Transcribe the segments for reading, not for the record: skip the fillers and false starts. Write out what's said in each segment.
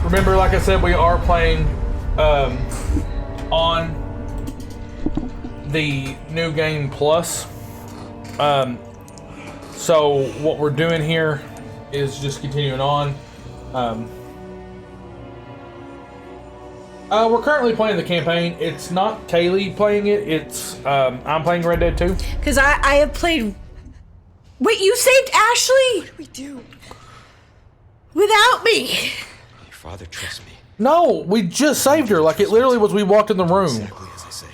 Remember, like I said, we are playing on the new game plus. So what we're doing here is just continuing on. We're currently playing the campaign. It's not Kaylee playing it. It's I'm playing Red Dead 2. Because I have played... Wait, you saved Ashley? What do we do? Without me. Your father trusts me. No, we just saved her. Like, it literally was we walked in the room. Exactly as I say.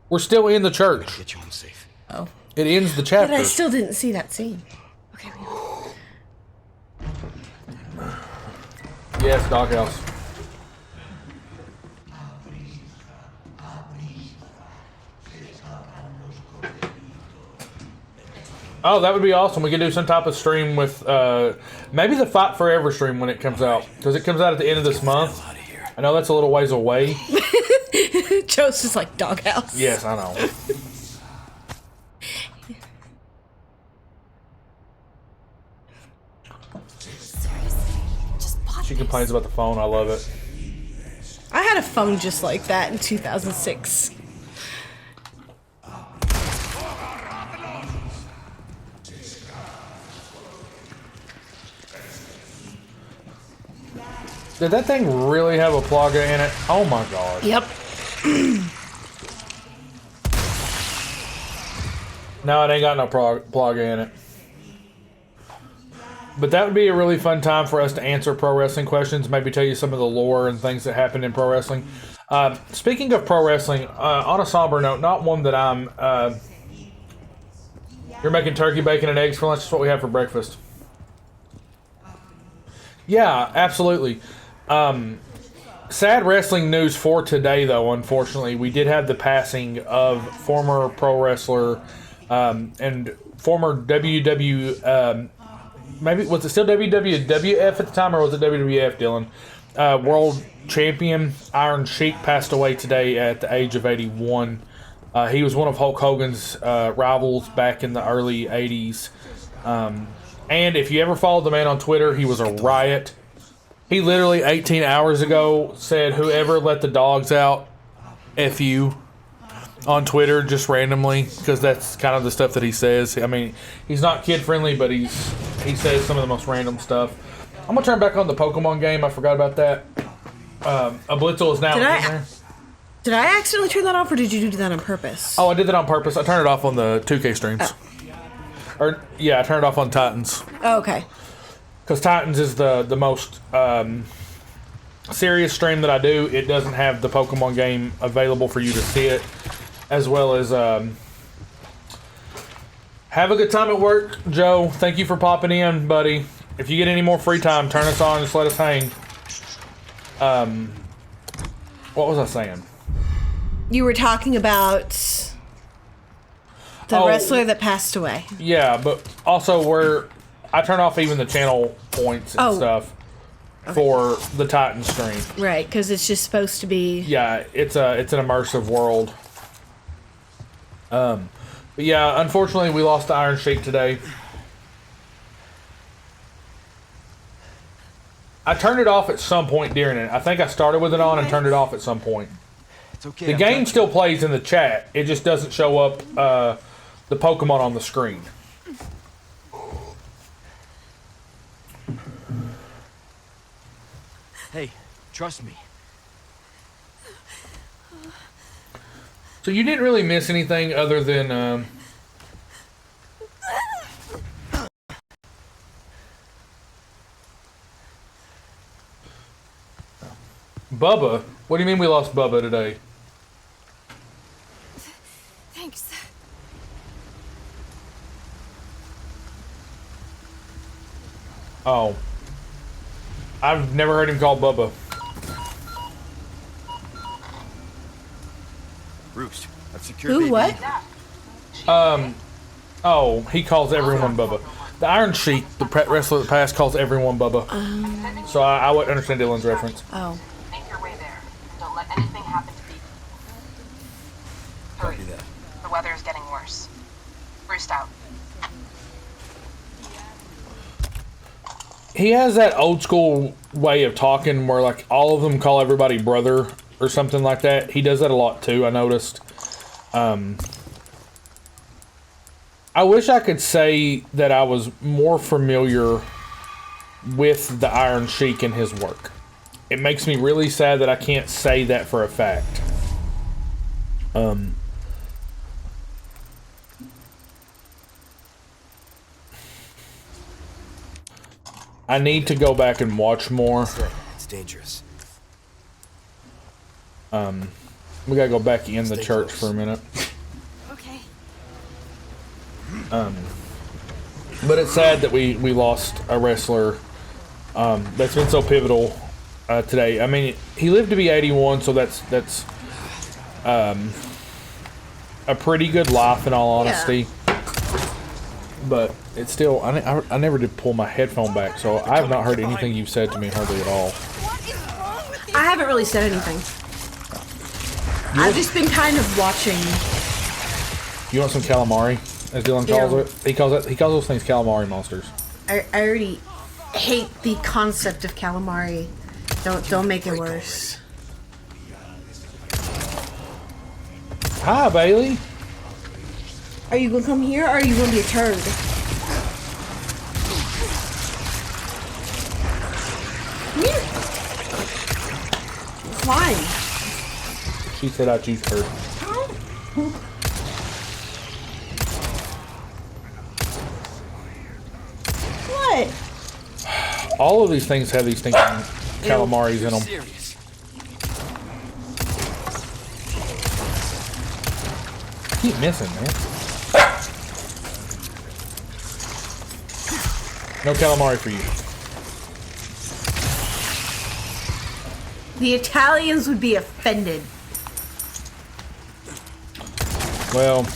We're still in the church. Get you home safe. Oh. It ends the chapter. But I still didn't see that scene. Okay. Yes, doghouse. Oh, that would be awesome. We could do some type of stream with, maybe the Fight Forever stream when it comes out. Because it comes out at the end of this month. I know that's a little ways away. Joe's just like doghouse. Yes, I know. She complains about the phone. I love it. I had a phone just like that in 2006. Did that thing really have a plugger in it? Oh my god. Yep. No, it ain't got no plugger in it. But that would be a really fun time for us to answer pro wrestling questions, maybe tell you some of the lore and things that happened in pro wrestling. Speaking of pro wrestling, on a somber note, not one that I'm... you're making turkey, bacon, and eggs for lunch? That's what we have for breakfast. Yeah, absolutely. Sad wrestling news for today, though, unfortunately. We did have the passing of former pro wrestler and former WW... maybe, was it still WWF at the time, or was it WWF, Dylan? World champion Iron Sheik passed away today at the age of 81. He was one of Hulk Hogan's rivals back in the early 80s. And if you ever followed the man on Twitter, he was a riot. He literally 18 hours ago said, "Whoever let the dogs out, F you," on Twitter, just randomly, because that's kind of the stuff that he says. I mean, he's not kid friendly, but he says some of the most random stuff. I'm gonna turn back on the Pokemon game. I forgot about that. A Blitzel is now in there. Did I accidentally turn that off, or did you do that on purpose? Oh, I did that on purpose. I turned it off on the 2K streams. Oh. Or yeah, I turned it off on Titans. Oh, okay. Because Titans is the most serious stream that I do. It doesn't have the Pokemon game available for you to see it, as well as have a good time at work, Joe. Thank you for popping in, buddy. If you get any more free time, turn us on. Just let us hang. What was I saying? You were talking about the wrestler that passed away. Yeah, but also I turn off even the channel points and stuff for the Titan stream. Right, because it's just supposed to be... Yeah, it's an immersive world. But yeah, unfortunately we lost the Iron Sheik today. I turned it off at some point during it. I think I started with it on and turned it off at some point. It's okay. The game still plays in the chat. It just doesn't show up the Pokemon on the screen. Hey, trust me. So you didn't really miss anything other than Bubba? What do you mean we lost Bubba today? Thanks. Oh. I've never heard him called Bubba. Roost, I've secured Who, baby. what? Oh, he calls everyone Bubba. The Iron Sheik, the wrestler that passed, calls everyone Bubba. So I wouldn't understand Dylan's reference. Oh. Make your way there. Don't let anything happen to people. Hurry. Copy that. The weather is getting worse. Roost out. he has that old school way of talking where like all of them call everybody brother or something like that. He does that a lot too, I noticed. I wish I could say that I was more familiar with the Iron Sheik and his work. It makes me really sad that I can't say that for a fact. I need to go back and watch more. It's dangerous. We gotta go back in the church for a minute. Okay. But it's sad that we lost a wrestler that's been so pivotal today. I mean, he lived to be 81, so that's a pretty good life in all honesty. But it's still, I never did pull my headphone back, so I have not heard anything you've said to me hardly at all. What is wrong with you? I haven't really said anything. I've just been kind of watching. You want some calamari, as Dylan calls it? He calls those things calamari monsters. I already hate the concept of calamari. Don't make it worse. Hi, Bailey. Are you gonna come here or are you gonna be a turd? Come here. Fine. She said I choose her. What? All of these things have these stinking calamaris in them. Serious. Keep missing, man. No calamari for you. The Italians would be offended. Well,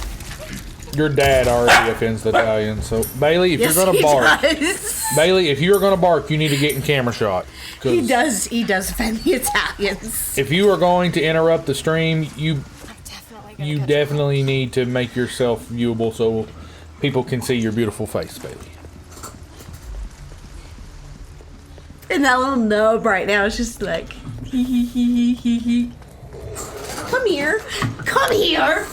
your dad already offends the Italians, so Bailey, if Yes, you're gonna he bark, does. Bailey, if you're gonna bark, you need to get in camera shot. 'Cause He does offend the Italians. if you are going to interrupt the stream, you Definitely gonna you catch definitely need to make yourself viewable so people can see your beautiful face, Bailey. And that little nub right now is just like, hee hee hee hee hee hee. Come here. Come here.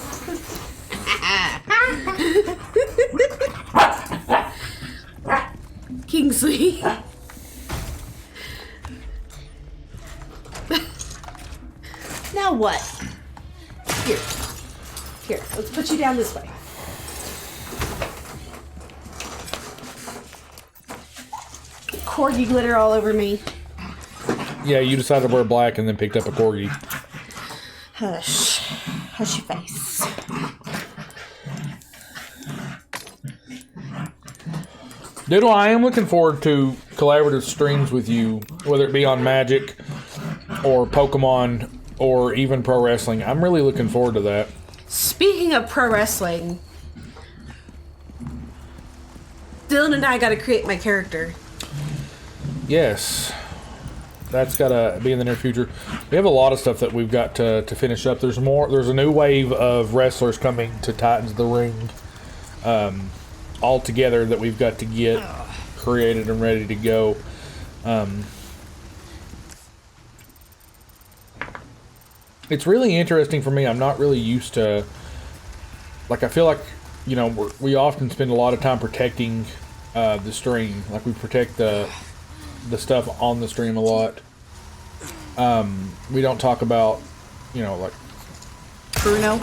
Kingsley. Now what? Here. Here, let's put you down this way. Corgi glitter all over me. Yeah, you decided to wear black and then picked up a corgi. Hush. Hush your face. Doodle, I am looking forward to collaborative streams with you, whether it be on Magic or Pokemon or even pro wrestling. I'm really looking forward to that. Speaking of pro wrestling, Dylan and I got to create my character. Yes. That's got to be in the near future. We have a lot of stuff that we've got to finish up. There's more. There's a new wave of wrestlers coming to Titans of the Ring all together that we've got to get created and ready to go. It's really interesting for me. I'm not really used to... Like, I feel like, you know, we often spend a lot of time protecting the stream. Like, we protect the stuff on the stream a lot. We don't talk about, you know, like... Bruno?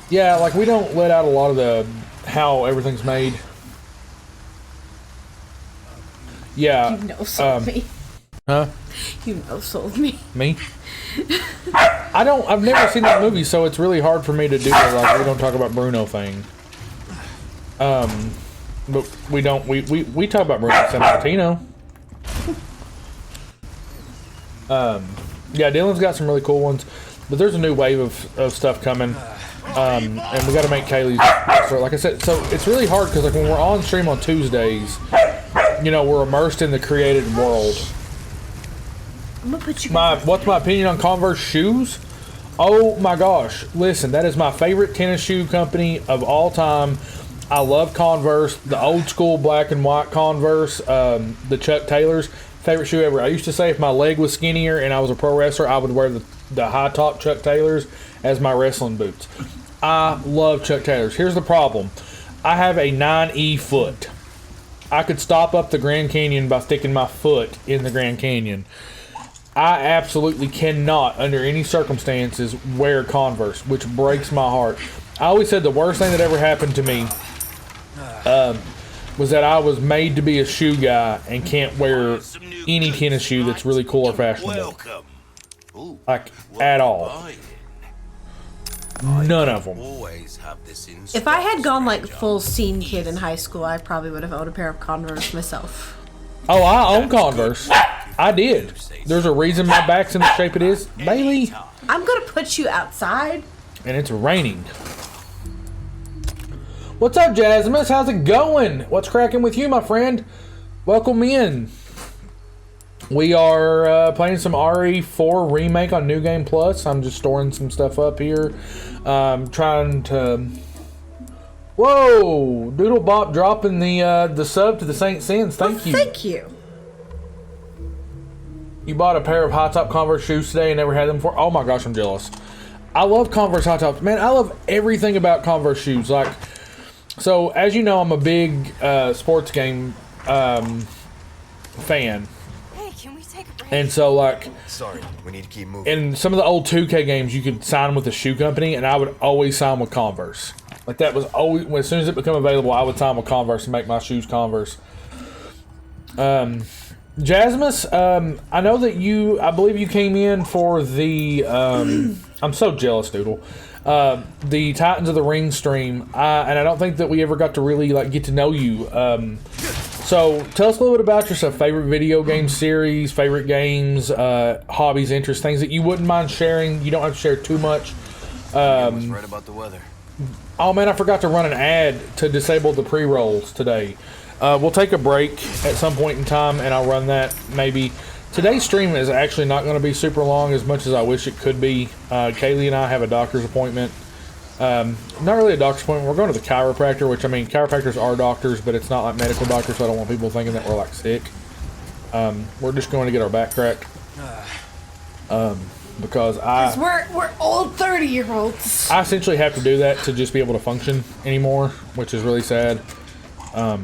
Yeah, like, we don't let out a lot of the... how everything's made. Yeah. You know sold me. Huh? You know sold me. Me? I've never seen that movie, so it's really hard for me to do that. Like, we don't talk about Bruno thing. But we don't, we talk about Bruno Sammartino. Yeah, Dylan's got some really cool ones, but there's a new wave of stuff coming. And we got to make Kaylee's, like I said, so it's really hard because like when we're on stream on Tuesdays, you know, we're immersed in the created world. I'm gonna put you. What's my opinion on Converse shoes? Oh my gosh! Listen, that is my favorite tennis shoe company of all time. I love Converse, the old school black and white Converse, the Chuck Taylors. Favorite shoe ever. I used to say if my leg was skinnier and I was a pro wrestler, I would wear the high top Chuck Taylors as my wrestling boots. I love Chuck Taylors. Here's the problem. I have a 9E foot. I could stop up the Grand Canyon by sticking my foot in the Grand Canyon. I absolutely cannot, under any circumstances, wear Converse, which breaks my heart. I always said the worst thing that ever happened to me was that I was made to be a shoe guy and can't wear any tennis shoe that's really cool or fashionable. Like, at all. None of them. If I had gone like full scene kid in high school, I probably would have owned a pair of Converse myself. Oh, I own Converse. I did. There's a reason my back's in the shape it is. Bailey. I'm gonna put you outside. And it's raining. What's up, Jasmine? How's it going? What's cracking with you, my friend? Welcome in. We are playing some RE4 Remake on New Game Plus. I'm just storing some stuff up here. Trying to... Whoa! Doodle Bop dropping the sub to the Saint Sins. Thank you. Thank you. You bought a pair of high top Converse shoes today and never had them before? Oh my gosh, I'm jealous. I love Converse high tops. Man, I love everything about Converse shoes. Like, so as you know, I'm a big sports game fan. Hey, can we take a break? And so, like, Sorry, we need to keep moving. in some of the old 2K games, you could sign with a shoe company, and I would always sign with Converse. Like, that was always, as soon as it became available, I would sign with Converse and make my shoes Converse. Jasmine, I know that I believe you came in for the, I'm so jealous, Doodle. The Titans of the Ring stream, and I don't think that we ever got to really, like, get to know you. So, tell us a little bit about yourself. Favorite video game series, favorite games, hobbies, interests, things that you wouldn't mind sharing. You don't have to share too much. I was right about the weather. Oh man, I forgot to run an ad to disable the pre-rolls today. We'll take a break at some point in time, and I'll run that maybe. Today's stream is actually not going to be super long as much as I wish it could be. Kaylee and I have a doctor's appointment. Not really a doctor's appointment. We're going to the chiropractor, which, I mean, chiropractors are doctors, but it's not like medical doctors, so I don't want people thinking that we're, like, sick. We're just going to get our back cracked. Because we're old 30-year-olds. I essentially have to do that to just be able to function anymore, which is really sad. But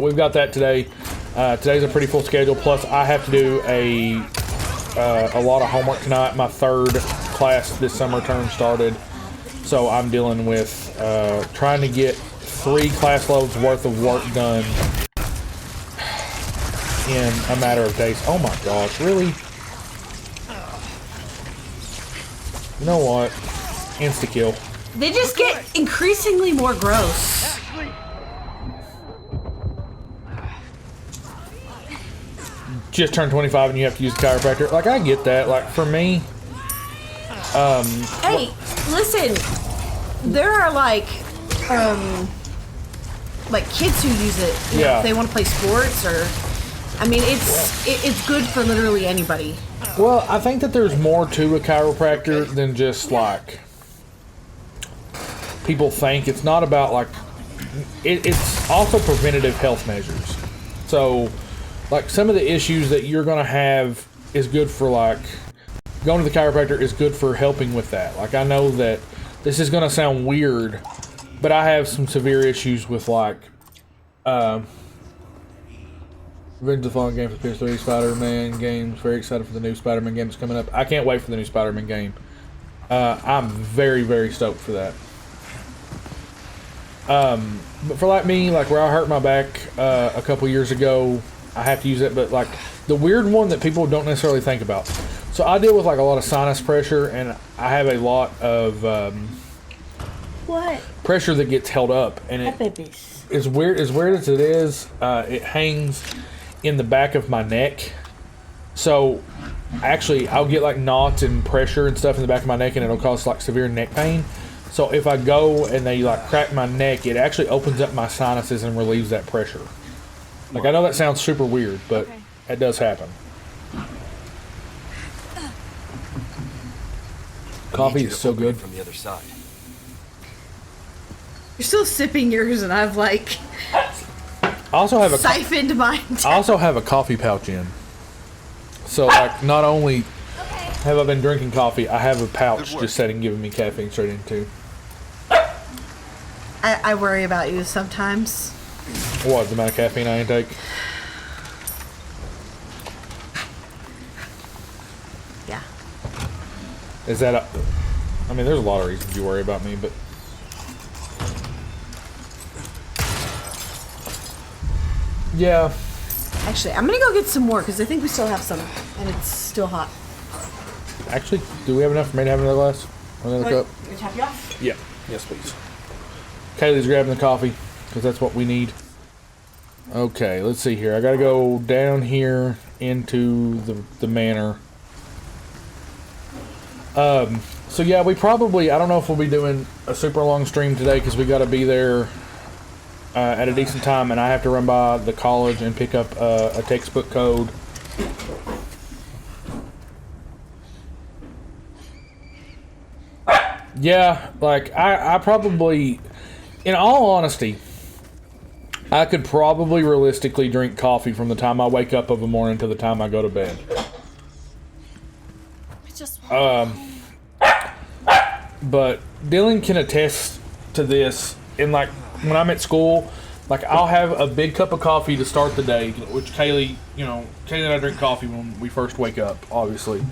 we've got that today. Today's a pretty full schedule. Plus, I have to do a lot of homework tonight. My third class this summer term started, so I'm dealing with trying to get 3 class loads worth of work done in a matter of days. Oh my gosh, really? You know what? Insta-kill. They just get increasingly more gross. Just turned 25 and you have to use a chiropractor. Like, I get that. Like, for me, Hey, listen. There are like kids who use it. You know, Yeah. if they want to play sports or. I mean, it's good for literally anybody. well, I think that there's more to a chiropractor than just, like, people think. It's not about, like, it's also preventative health measures. So, like, some of the issues that you're going to have is good for, like, going to the chiropractor is good for helping with that. Like, I know that this is going to sound weird, but I have some severe issues with, like, Revenge of the Fallen game for PS3, Spider-Man games. Very excited for the new Spider-Man games coming up. I can't wait for the new Spider-Man game. I'm very, very stoked for that. But for like me, like where I hurt my back a couple years ago, I have to use it. But like the weird one that people don't necessarily think about. So I deal with like a lot of sinus pressure, and I have a lot of What? pressure that gets held up, and Babies. as weird as it is, it hangs in the back of my neck. So actually I'll get like knots and pressure and stuff in the back of my neck, and it'll cause like severe neck pain. So if I go and they like crack my neck, it actually opens up my sinuses and relieves that pressure. Like, I know that sounds super weird, but it does happen. Coffee is so good. From the other side. You're still sipping yours, and I've like I also have a siphoned mine. I also have a coffee pouch in. So like, not only have I been drinking coffee, I have a pouch just sitting, giving me caffeine straight into. I worry about you sometimes. What, the amount of caffeine I intake? Yeah. Is that I mean, there's a lot of reasons you worry about me, but... Yeah. Actually, I'm gonna go get some more, because I think we still have some, and it's still hot. Actually, do we have enough for me to have another glass? Another cup? Your top you off? Yeah. Yes, please. Kaylee's grabbing the coffee, because that's what we need. Okay, let's see here. I gotta go down here into the manor. So yeah, we probably, I don't know if we'll be doing a super long stream today, because we gotta be there at a decent time, and I have to run by the college and pick up a textbook code. Yeah, like, I probably, in all honesty, I could probably realistically drink coffee from the time I wake up of a morning to the time I go to bed. But Dylan can attest to this. In like, when I'm at school, like, I'll have a big cup of coffee to start the day, which Kaylee, Kaylee and I drink coffee when we first wake up, obviously.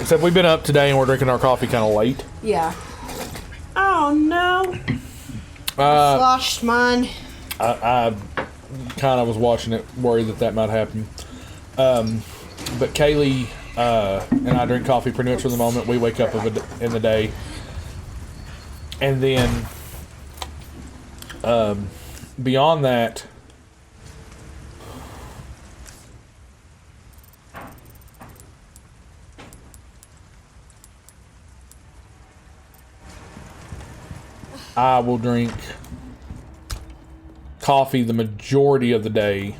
Except we've been up today and we're drinking our coffee kind of late. Yeah. Oh no. I sloshed mine. I kind of was watching it, worried that might happen. But Kaylee and I drink coffee pretty much from the moment we wake up in the day. And then beyond that, I will drink coffee the majority of the day,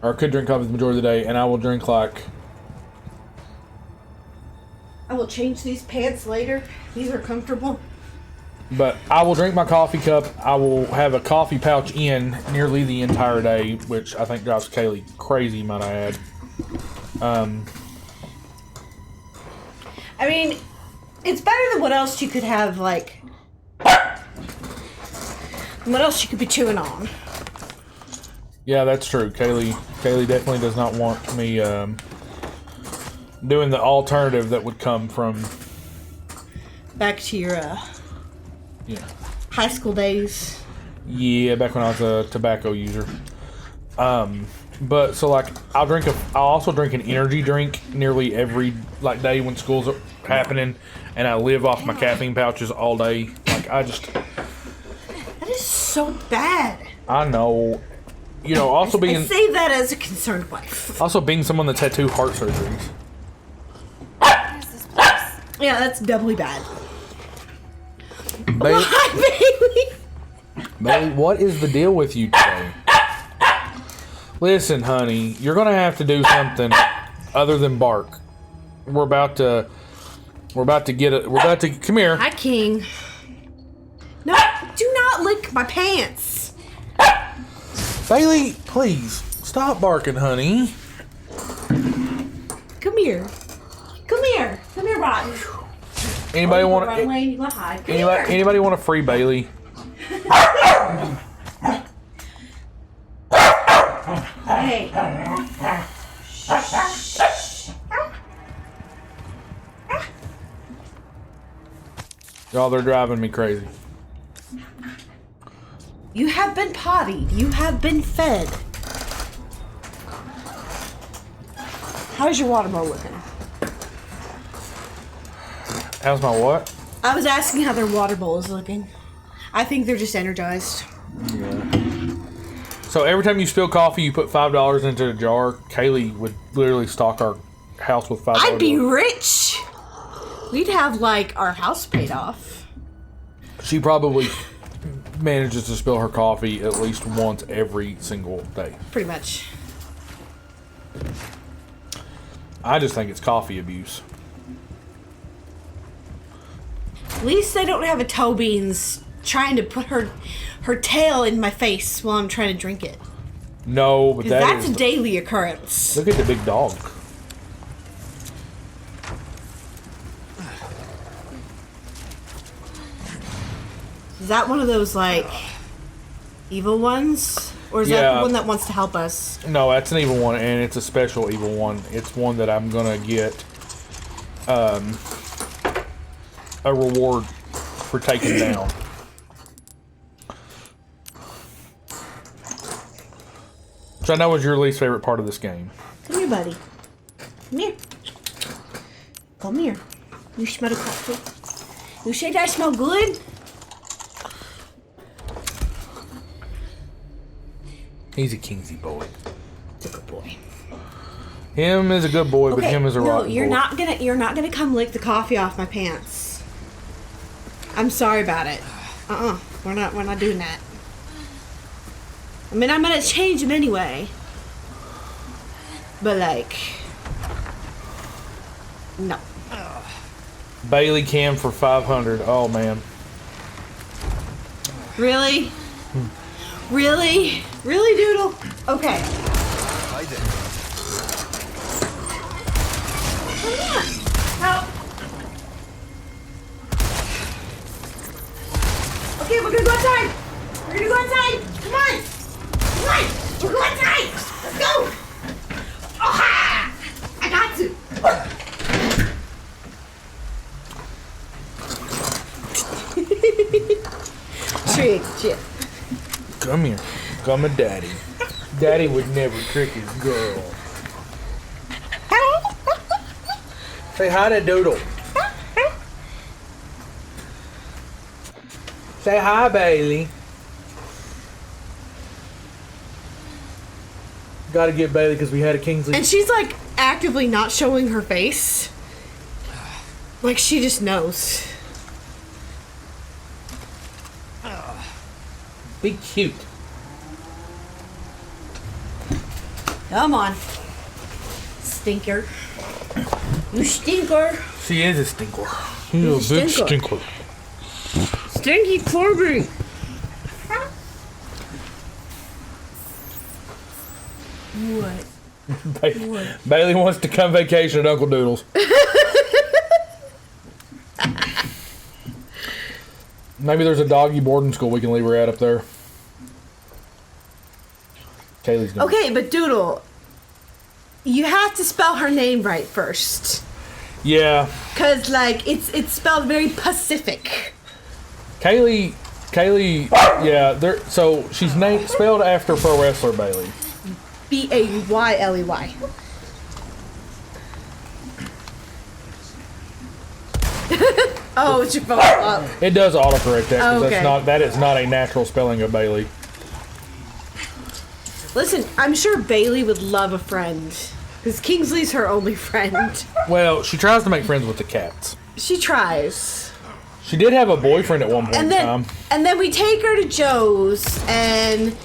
or could drink coffee the majority of the day, and I will drink like... I will change these pants later. These are comfortable. But I will drink my coffee cup. I will have a coffee pouch in nearly the entire day, which I think drives Kaylee crazy, might I add. I mean, it's better than what else you could have, like... What else you could be chewing on. Yeah, that's true. Kaylee definitely does not want me doing the alternative that would come from... Back to your high school days. Yeah, back when I was a tobacco user. But so like, I'll also drink an energy drink nearly every day when school's happening, and I live off my caffeine pouches all day. Like, I just... That is so bad. I know. Also being... I say that as a concerned wife. Also being someone that's had 2 heart surgeries. Where's this place? Yeah, that's doubly bad. Bailey, Why, Bailey? Bailey, what is the deal with you today? Listen, honey, you're gonna have to do something other than bark. We're about to come here. Hi, King. No, do not lick my pants. Bailey, please stop barking, honey. Come here. Come here. Come here, Rotten. Anybody want Run away and you go hide. Come anybody want to free Bailey? Hey. Y'all, they're driving me crazy. You have been pottied. You have been fed. How's your water bowl looking? How's my what? I was asking how their water bowl is looking. I think they're just energized. Yeah. So every time you spill coffee, you put $5 into a jar. Kaylee would literally stock our house with $5. I'd be rich. We'd have, our house paid off. She probably manages to spill her coffee at least once every single day. Pretty much. I just think it's coffee abuse. At least I don't have a toe beans trying to put her tail in my face while I'm trying to drink it. No, but That's a daily occurrence. Look at the big dog. Is that one of those, like, evil ones? Or is that the one that wants to help us? No, that's an evil one, and it's a special evil one. It's one that I'm gonna get a reward for taking down. Which I know is your least favorite part of this game. Come here, buddy. Come here. Come here. You smell the coffee? You say that smell good? He's a Kingsley boy. It's a good boy. Him is a good boy, but him is a rotten boy. You're not gonna come lick the coffee off my pants. I'm sorry about it. We're not doing that. I mean, I'm gonna change him anyway. But like, no. Bailey cam for 500. Oh man. Really? Really? Really, Doodle? Okay. Hide it. Come on. Help. Okay, we're gonna go outside. We're gonna go outside. Come on. Come on. We're going outside. Let's go. Oh, I got to. Trick. Come here. Come a daddy. Daddy would never trick his girl. Say hi to Doodle. Say hi, Bailey. Gotta get Bailey because we had a Kingsley. And she's like actively not showing her face. Like she just knows. Be cute. Come on. Stinker. You stinker. She is a stinker. She's a big stinker. Stinky Corby. What? Bailey wants to come vacation at Uncle Doodle's. Maybe there's a doggy boarding school we can leave her at up there. Kaylee's gonna. Okay, but Doodle, you have to spell her name right first. Yeah. Cause like it's spelled very Pacific. Kaylee, yeah. So she's spelled after pro wrestler Bailey. Bayley. Oh, it's your phone up. It does autocorrect that because Okay. that is not a natural spelling of Bailey. Listen, I'm sure Bailey would love a friend. Because Kingsley's her only friend. Well, she tries to make friends with the cats. She tries. She did have a boyfriend at one point in time. And then we take her to Joe's, and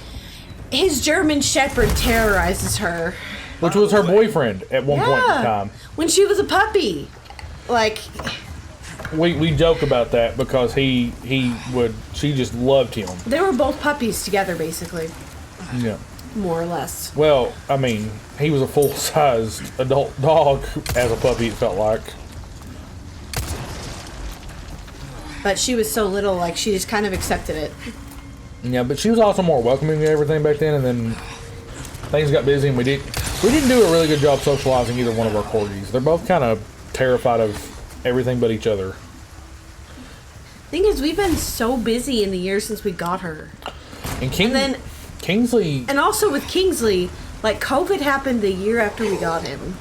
his German Shepherd terrorizes her. Which was her boyfriend at one point in time. When she was a puppy. Like, We joke about that because she just loved him. they were both puppies together, basically. Yeah. More or less. Well, I mean, he was a full-sized adult dog as a puppy, it felt like. But she was so little, like, she just kind of accepted it. Yeah, but she was also more welcoming to everything back then, and then things got busy, and we didn't do a really good job socializing either one of our corgis. They're both kind of terrified of everything but each other. Thing is, we've been so busy in the years since we got her. And Kingsley... And also with Kingsley, like, COVID happened the year after we got him.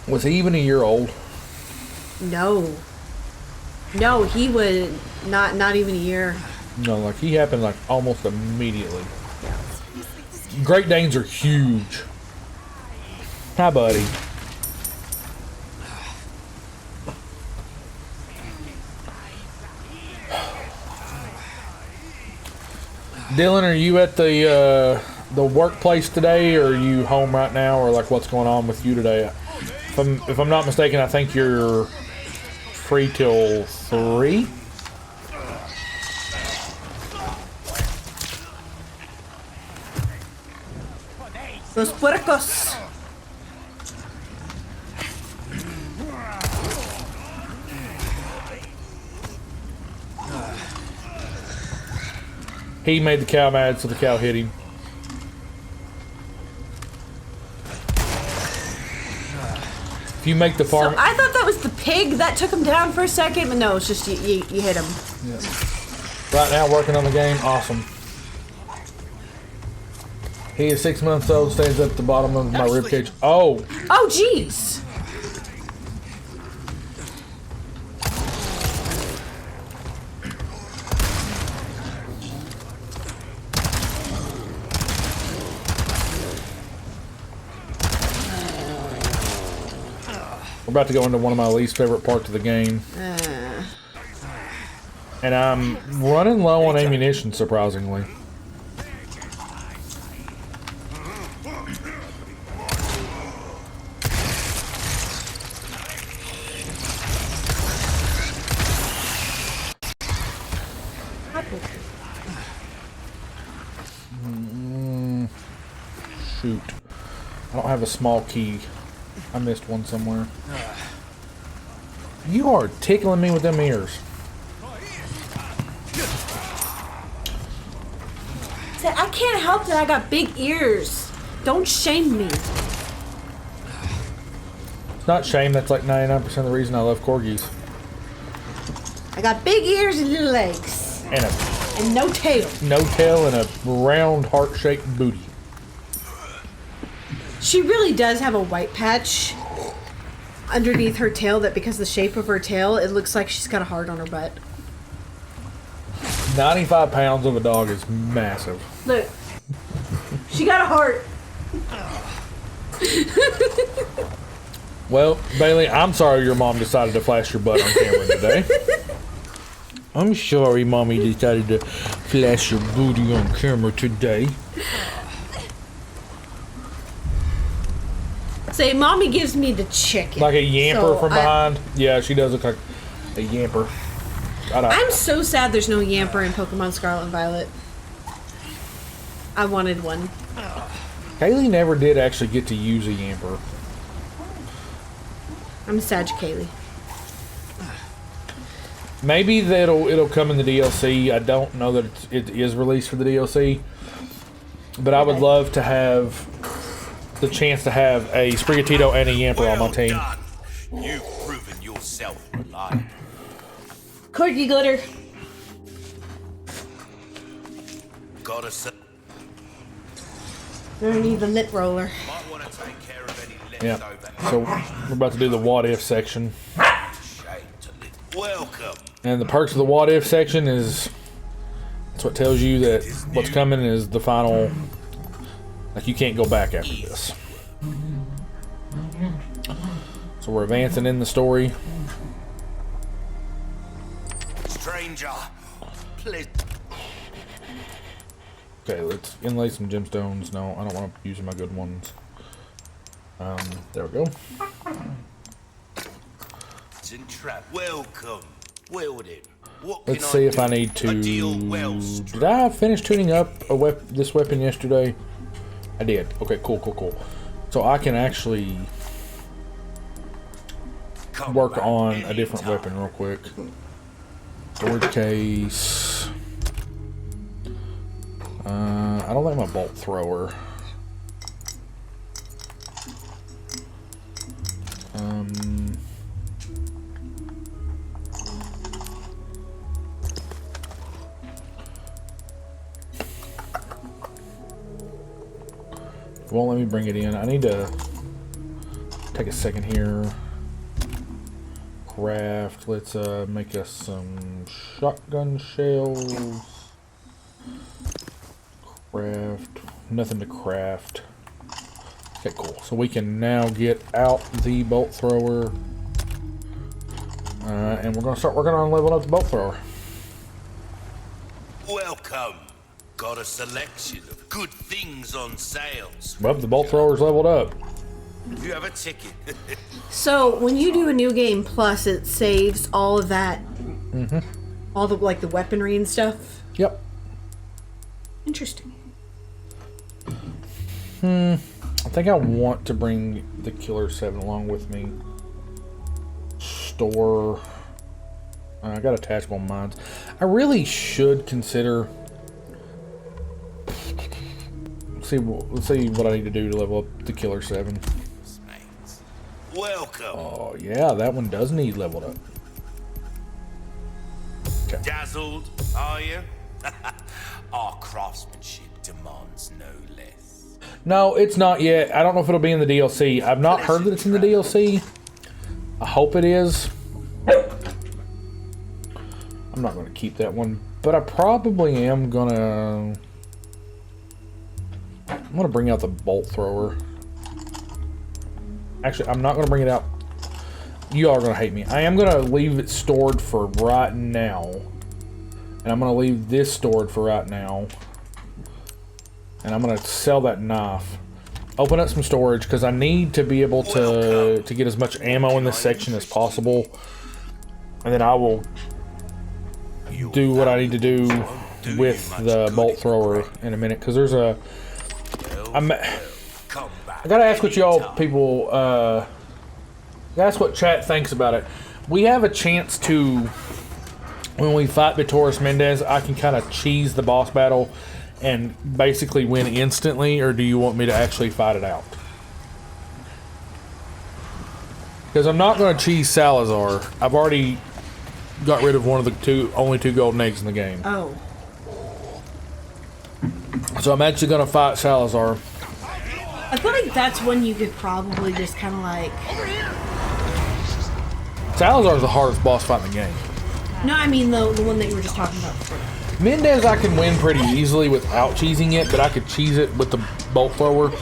Was he even a year old? No, he was not even a year. No, like, he happened, like, almost immediately. Great Danes are huge. Hi, buddy. Dylan, are you at the workplace today, or are you home right now, or like what's going on with you today? If I'm not mistaken, I think you're free till 3. Los puercos. He made the cow mad, so the cow hit him. If you make the farm... So I thought that was the pig that took him down for a second, but no, it's just you hit him. Yeah. Right now, working on the game. Awesome. He is 6 months old, stands at the bottom of my ribcage. Oh! Oh, jeez! We're about to go into one of my least favorite parts of the game. And I'm running low on ammunition, surprisingly. Shoot. I don't have a small key. I missed one somewhere. You are tickling me with them ears. I can't help that I got big ears. Don't shame me. It's not shame, that's like 99% of the reason I love corgis. I got big ears and little legs. And no tail. No tail and a round heart-shaped booty. She really does have a white patch underneath her tail that because of the shape of her tail, it looks like she's got a heart on her butt. 95 pounds of a dog is massive. Look. She got a heart. Well, Bailey, I'm sorry your mom decided to flash your butt on camera today. I'm sorry mommy decided to flash your booty on camera today. Say, mommy gives me the chicken. Like a yamper so from behind? Yeah, she does look like a yamper. I'm so sad there's no yamper in Pokemon Scarlet and Violet. I wanted one. Kaylee never did actually get to use a yamper. I'm sad, Kaylee. Maybe it'll come in the DLC. I don't know that it is released for the DLC. But I would love to have the chance to have a Sprigatito and a Yamper on my team. Done. You've proven yourself reliable. Corgi glitter. Gotta say, I need the lip roller. might want to take care of any Yeah. leftover. So we're about to do the what if section. Shame to live. Welcome. And the perks of the what if section is that's what tells you that what's coming is the final. Like you can't go back after this. So we're advancing in the story. Stranger, please. Okay, let's inlay some gemstones. No, I don't want to use my good ones. There we go. Trap. Welcome. Well then, what Let's can see I if do? I need to. A deal well struck. Did I finish tuning up this weapon yesterday? I did. Okay, cool. So I can actually Come work back on a anytime. different weapon real quick. Storage case. I don't like my bolt thrower. Won't let me bring it in. I need to take a second here. Craft. Let's make us some shotgun shells. Craft. Nothing to craft. Okay, cool. So we can now get out the bolt thrower. And we're going to start working on leveling up the bolt thrower. Welcome. Got a selection of good things on sales. Well, the bolt thrower's leveled up. You have a ticket. So when you do a new game plus, it saves all of that, all the like the weaponry and stuff. Yep. Interesting. I think I want to bring the Killer 7 along with me. Store. I got attachable mines. I really should consider. Let's see what I need to do to level up the Killer 7. Welcome. Oh yeah, that one does need leveled up. Okay. Dazzled, are you? Our craftsmanship demands no less. No, it's not yet. I don't know if it'll be in the DLC. I've not heard that it's in the DLC. I hope it is. I'm not going to keep that one, but I probably am gonna. I'm gonna bring out the bolt thrower. Actually, I'm not gonna bring it out. You all are gonna hate me. I am gonna leave it stored for right now, and I'm gonna leave this stored for right now. And I'm gonna sell that knife. Open up some storage because I need to be able to get as much ammo in this section as possible, and then I will do what I need to do with the bolt thrower in a minute. Because there's a, I gotta ask what y'all people, ask what chat thinks about it. We have a chance to, when we fight Victorious Mendez, I can kind of cheese the boss battle and basically win instantly, or do you want me to actually fight it out? Because I'm not going to cheese Salazar. I've already got rid of one of the only two golden eggs in the game. Oh. So I'm actually going to fight Salazar. I feel like that's when you could probably just kind of like... Salazar's the hardest boss fight in the game. No, I mean the one that you were just talking about before. Mendez I can win pretty easily without cheesing it, but I could cheese it with the bolt thrower.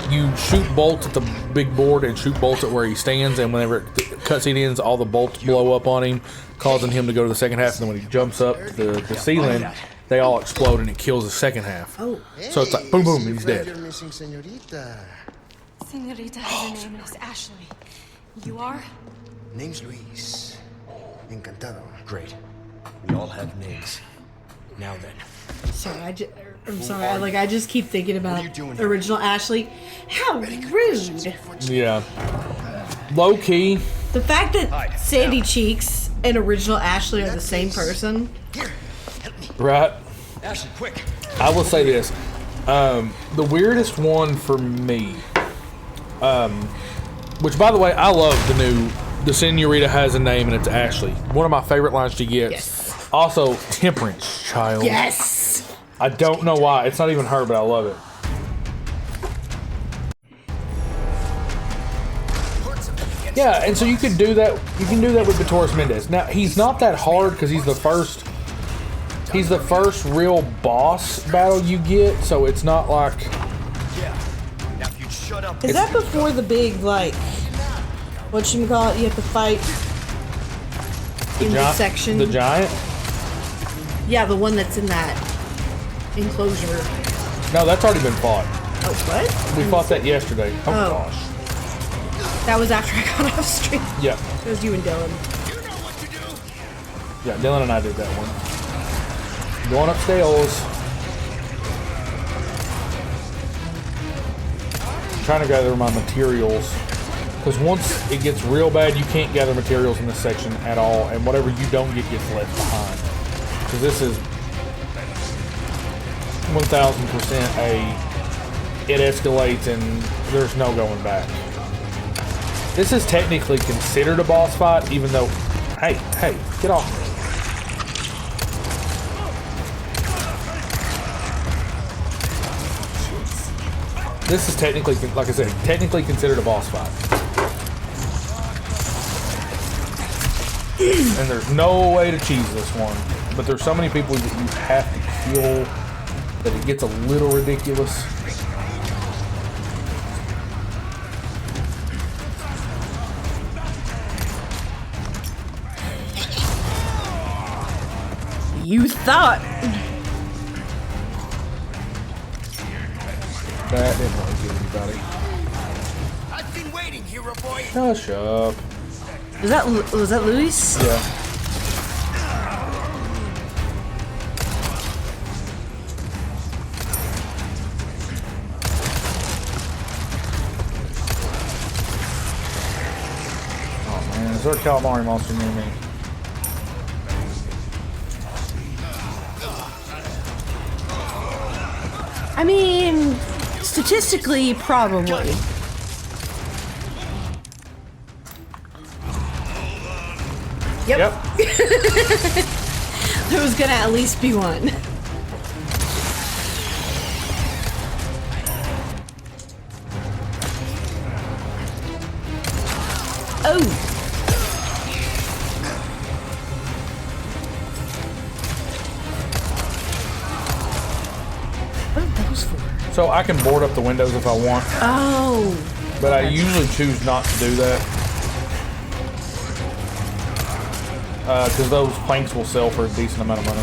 You shoot bolts at the big board and shoot bolts at where he stands, and whenever cutscene ends, all the bolts blow up on him, causing him to go to the second half, and then when he jumps up the ceiling, they all explode and it kills the second half. Oh. So it's like boom boom, he's dead. You're missing Señorita. Señorita has a name and it's Ashley. You are? Name's Luis. Encantado. Great. We all have names. Now then. Sorry, I'm sorry. I just keep thinking about you doing the here? original Ashley. How rude! Yeah. Low key. The fact that Sandy Cheeks and original Ashley are the same person. Here, help me. Right. Ashley, quick. I will say this. The weirdest one for me, which by the way, I love the Señorita has a name and it's Ashley. One of my favorite lines she gets. Yes. Also, Temperance Child. Yes! I don't know why. It's not even her, but I love it. Yeah, and so you can do that. You can do that with Victorious Mendez. Now he's not that hard because he's the first. He's the first real boss battle you get, so it's not like. Yeah. Now if you'd shut up. Is that before the big, like, whatchamacallit, you have to fight in the section? The giant? Yeah, the one that's in that enclosure. No, that's already been fought. Oh, what? We fought that yesterday. Oh, Oh. gosh. That was after I got off stream. Yeah. It was you and Dylan. Yeah, Dylan and I did that one. Going upstairs. I'm trying to gather my materials. Because once it gets real bad, you can't gather materials in this section at all. And whatever you don't get gets left behind. Because this is 1000% it escalates and there's no going back. This is technically considered a boss fight, even though, hey, get off me. This is technically, like I said, technically considered a boss fight. And there's no way to cheese this one. But there's so many people that you have to kill that it gets a little ridiculous. You thought. That didn't really get anybody. waiting, hero boy. Hush up. Was that Luis? Yeah. Oh man, is there a calamari monster near me? I mean, statistically, probably. Yep. There was gonna at least be one. Oh. What are those for? So I can board up the windows if I want, Oh. but I usually choose not to do that. Because those planks will sell for a decent amount of money.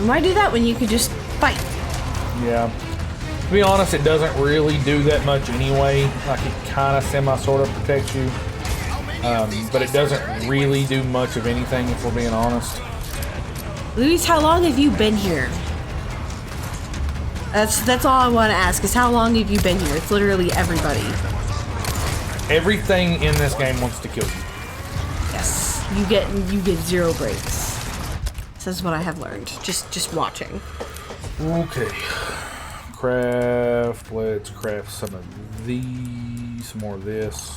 Why do that when you could just fight? Yeah. To be honest, it doesn't really do that much anyway. Like, it kind of sort of protects you. But it doesn't really do much of anything, if we're being honest. Luis, how long have you been here? That's all I want to ask, is how long have you been here? It's literally everybody. Everything in this game wants to kill you. Yes. You get zero breaks. This is what I have learned. Just watching. Okay. Craft. Let's craft some of these. Some more of this.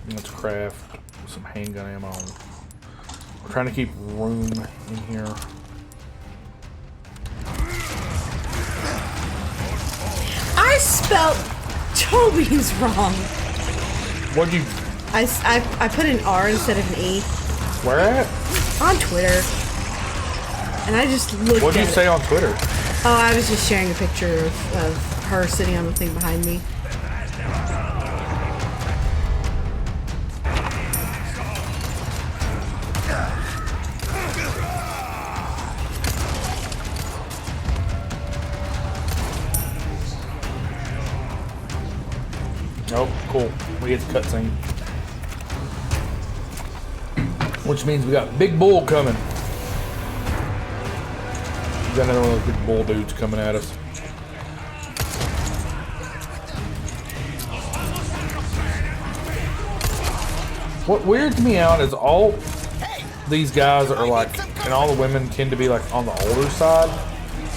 Let's craft some handgun ammo. We're trying to keep room in here. I spelled Toby's wrong. What'd you... I put an R instead of an E. Where at? On Twitter. And I just looked What'd at you say on Twitter? Oh, I was just sharing a picture of her sitting on the thing behind me. Oh, cool. We get the cutscene. Which means we got Big Bull coming. We got another one of those big bull dudes coming at us. What weirds me out is all these guys are like, and all the women tend to be like on the older side,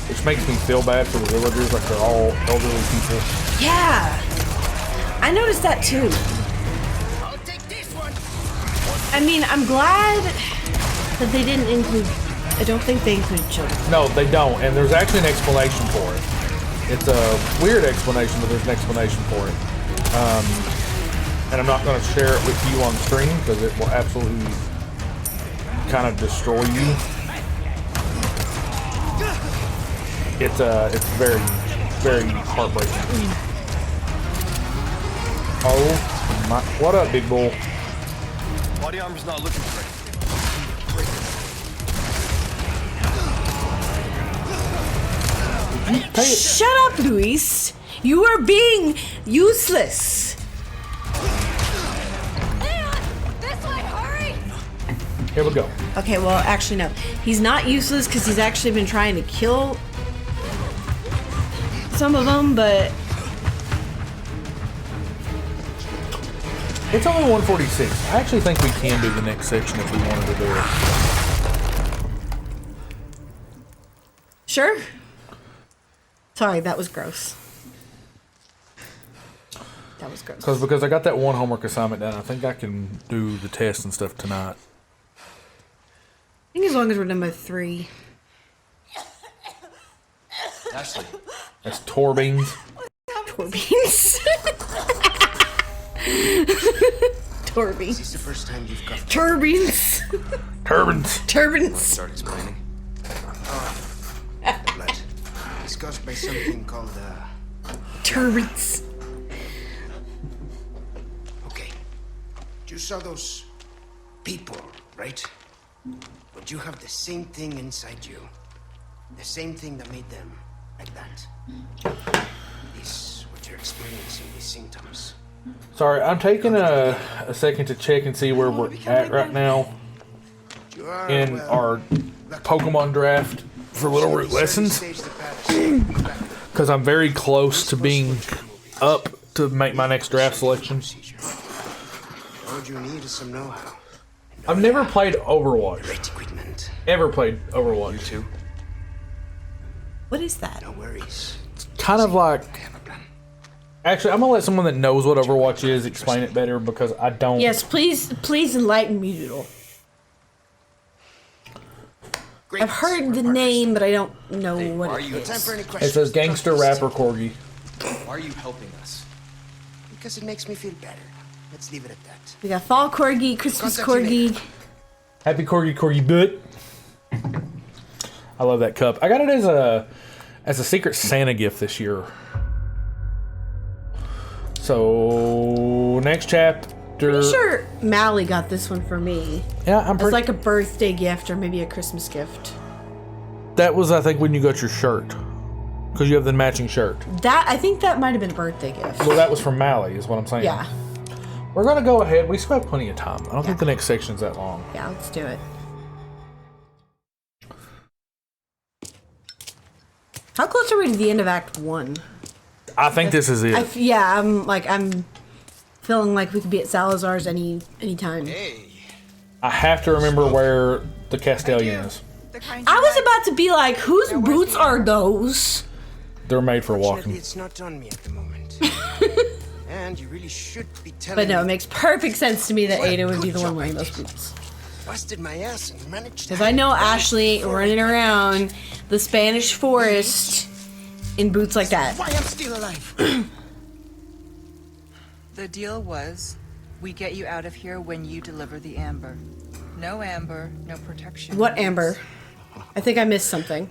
which makes me feel bad for the villagers, like they're all elderly people. Yeah. I noticed that too. I mean, I'm glad that they didn't include... I don't think they included children. No, they don't, and there's actually an explanation for it. It's a weird explanation, but there's an explanation for it. And I'm not going to share it with you on stream, because it will absolutely kind of destroy you. It's very, very heartbreaking. Oh, my... What up, big bull? Body armor's not looking great. Shut up, Luis. You are being useless. This way, hurry! Here we go. Okay, well, actually, no. He's not useless because he's actually been trying to kill some of them, but... It's only 146. I actually think we can do the next section if we wanted to do it. Sure? Sorry, that was gross. That was gross. Because I got that one homework assignment done, I think I can do the test and stuff tonight. I think as long as we're done by 3. Ashley. That's Torbeans. Torbeans. Torby. Is this the first time you've got Turbines. Turbans. Turbines. Start explaining. blood? It's caused by something called, Turbines. Okay. You saw those people, right? But you have the same thing inside you. The same thing that made them like that. This, what you're experiencing, these symptoms. Sorry, I'm taking a second to check and see where we're at right now You are, in our Pokemon draft for Little Root Lessons, because I'm very close to being up to make my next draft selection. All you need is some know-how. I've never played Overwatch. Great equipment. Ever played Overwatch. You too? What is that? No worries. Kind of like... I have a plan. Actually, I'm going to let someone that knows what Overwatch is explain it better, because I don't... Yes, please enlighten me, Doodle. Great. I've heard We're the partners. name, but I don't know Hey, what are it you- is. Time for any It questions. says gangster Talk to rapper us. corgi. Why are you helping us? Because it makes me feel better. Let's leave it at that. We got fall corgi, Christmas Contact you corgi. Happy corgi butt. I love that cup. I got it as a Secret Santa gift this year. So next chapter. Pretty sure Mally got this one for me. Yeah, I'm It's pretty. like a birthday gift or maybe a Christmas gift. That was, I think, when you got your shirt, because you have the matching shirt. I think that might have been a birthday gift. Well, that was from Mally, is what I'm saying. Yeah, We're gonna go ahead. We still have plenty of time. I don't think the next section's that long. yeah, let's do it. How close are we to the end of Act 1? I think this is it. I'm feeling like we could be at Salazar's anytime. I have to remember where the Castellian is. I was about to be like, whose boots are those? They're made for Fortunately, walking. it's not on me at the moment. And you really should be telling But no, it me. makes perfect sense to me that What a Ada would be good the one job wearing I those did. boots. Busted my ass and managed Because I know Ashley running around the Spanish forest in boots like that. Why I'm still alive. The deal was, we get you out of here when you deliver the amber. No amber, no protection. What amber? I think I missed something.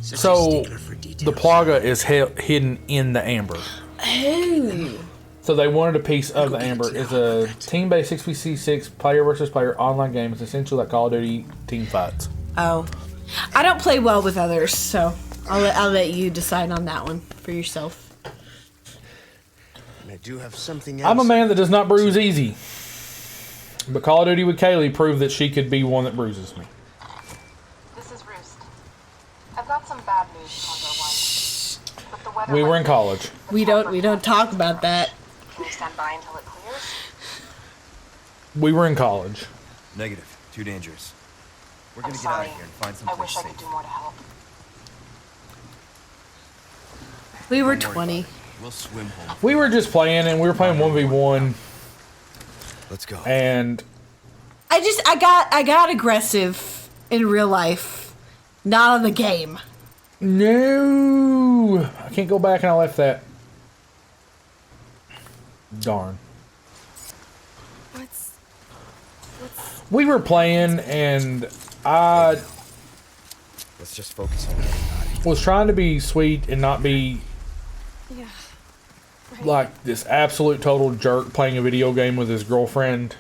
Such a So stickler for the details. plaga is hidden in the amber. Oh. So they wanted a piece of the amber. It's a team-based 6v6 player versus player online game. It's essentially like Call of Duty team fights. Oh. I don't play well with others, so I'll let you decide on that one for yourself. And I do have something else. I'm a man that does not bruise easy. But Call of Duty with Kaylee proved that she could be one that bruises me. This is Roost. I've got some bad news, Congo 1. With the weather We were in like college. We don't talk about that. Can you stand by until it clears? We were in college. Negative. Too dangerous. We're I'm gonna get out sorry. of here and find I someplace wish I safe. could do more to help. We were Don't worry 20. about it. We'll swim home. We were just playing, and we were playing 1v1, Let's go. and I got aggressive in real life, not on the game. no, I can't go back, and I left that. Darn. We were playing, and I Let's just focus on it. was trying to be sweet and not be like this absolute total jerk playing a video game with his girlfriend.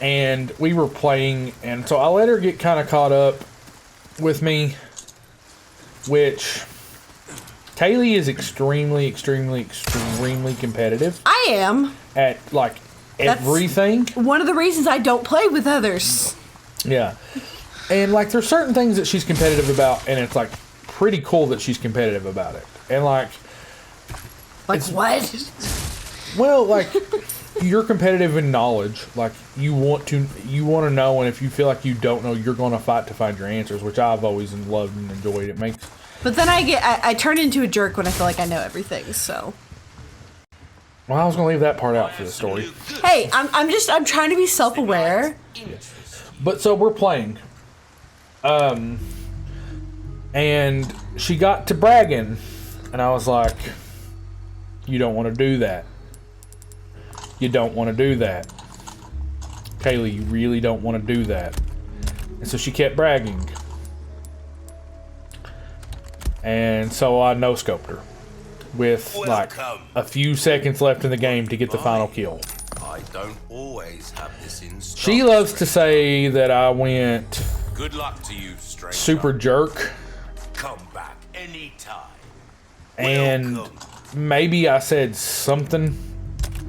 And we were playing, and so I let her get kind of caught up with me, which Kaylee is extremely competitive I am. at like That's- everything. One of the reasons I don't play with others. Yeah. And like there's certain things that she's competitive about, and it's like pretty cool that she's competitive about it. And like, Like what? well, like you're competitive in knowledge. Like you want to know, and if you feel like you don't know, you're going to fight to find your answers, which I've always loved and enjoyed. It makes. But then I turn into a jerk when I feel like I know everything. So Well, I was going to leave that part out for the story. hey, I'm trying to be self-aware. But so we're playing. And she got to bragging, and I was like, you don't want to do that. You don't want to do that. Kaylee, you really don't want to do that. And so she kept bragging. And so I no-scoped her with like Welcome. a few seconds left in the game to get the final kill. I don't always have this in stock. She loves to say that I went Good luck to you, stranger. super jerk. Come back Anytime. And Welcome. maybe I said something.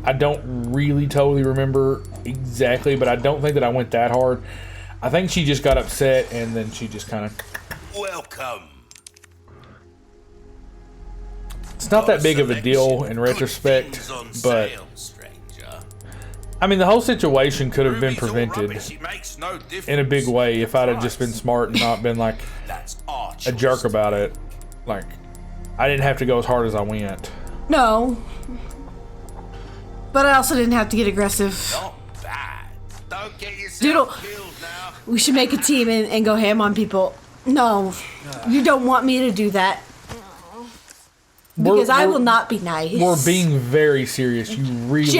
I don't really totally remember exactly, but I don't think that I went that hard. I think she just got upset and then she just kind of... Welcome. It's not that big of a deal in retrospect, but I mean, the whole situation could have been prevented in a big way if I'd have just been smart and not been like a jerk about it. Like, I didn't have to go as hard as I went. No. But I also didn't have to get aggressive. Not bad. Don't get Doodle, yourself killed now. we should make a team and go ham on people. No, you don't want me to do that. Because I will not be nice. We're being very serious. You really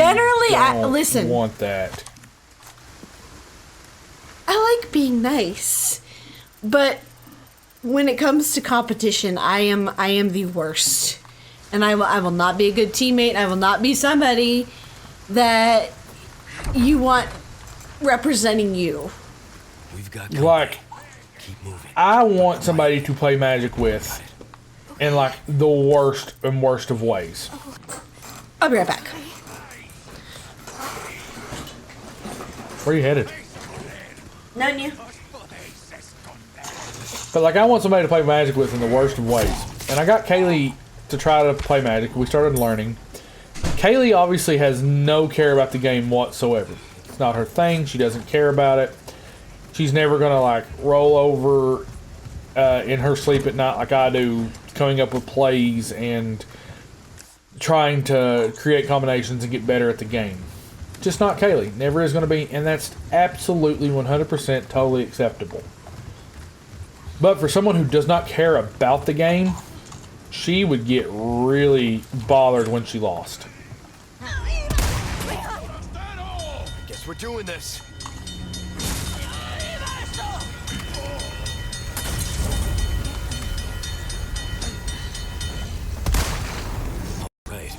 listen. want that. I like being nice, but when it comes to competition, I am the worst, and I will not be a good teammate. I will not be somebody that you want representing you. We've got Like, keep moving. I want somebody to play Magic with in like the worst and worst of ways. I'll be right back. Where are you headed? None you. But like, I want somebody to play Magic with in the worst of ways. And I got Kaylee to try to play Magic. We started learning. Kaylee obviously has no care about the game whatsoever. It's not her thing. She doesn't care about it. She's never gonna like roll over in her sleep at night like I do, coming up with plays and trying to create combinations and get better at the game. Just not Kaylee. Never is going to be, and that's absolutely 100% totally acceptable. But for someone who does not care about the game, she would get really bothered when she lost. Guess we're doing this. Right.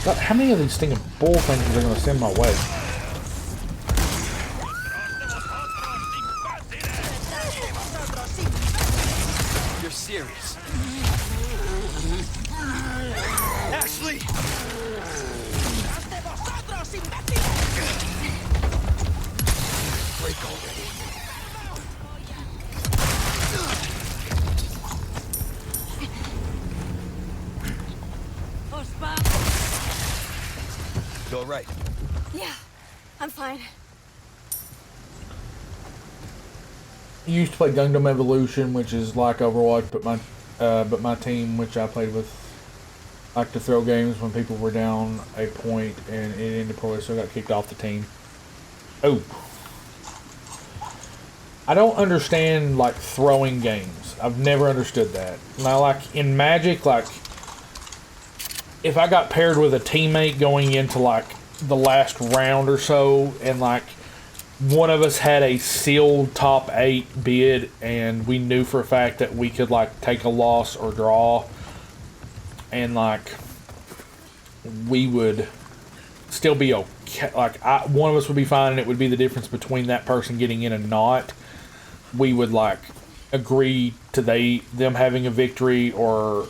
God, how many of these stinking bull things are they going to send my way? You're serious. Ashley! Break already. You all right? Yeah, I'm fine. I used to play Gundam Evolution, which is like Overwatch, but my team, which I played with, liked to throw games when people were down a point, and it ended poorly, so I got kicked off the team. Oh. I don't understand, like, throwing games. I've never understood that. Now, like, in Magic, like, if I got paired with a teammate going into, like, the last round or so, and, like, one of us had a sealed top 8 bid, and we knew for a fact that we could, like, take a loss or draw, and, like, we would still be okay. Like, one of us would be fine, and it would be the difference between that person getting in and not. We would, like, agree to them having a victory, or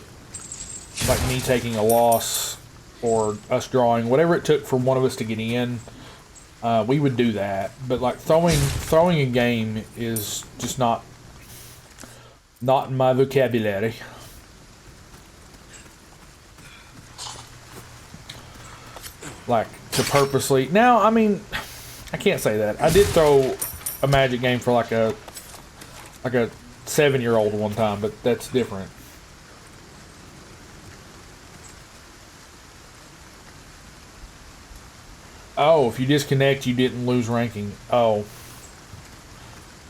like me taking a loss, or us drawing, whatever it took for one of us to get in. We would do that. But like throwing a game is just not in my vocabulary. Like, to purposely. Now, I mean, I can't say that. I did throw a Magic game for like a 7-year-old one time, but that's different. Oh, if you disconnect, you didn't lose ranking. Oh.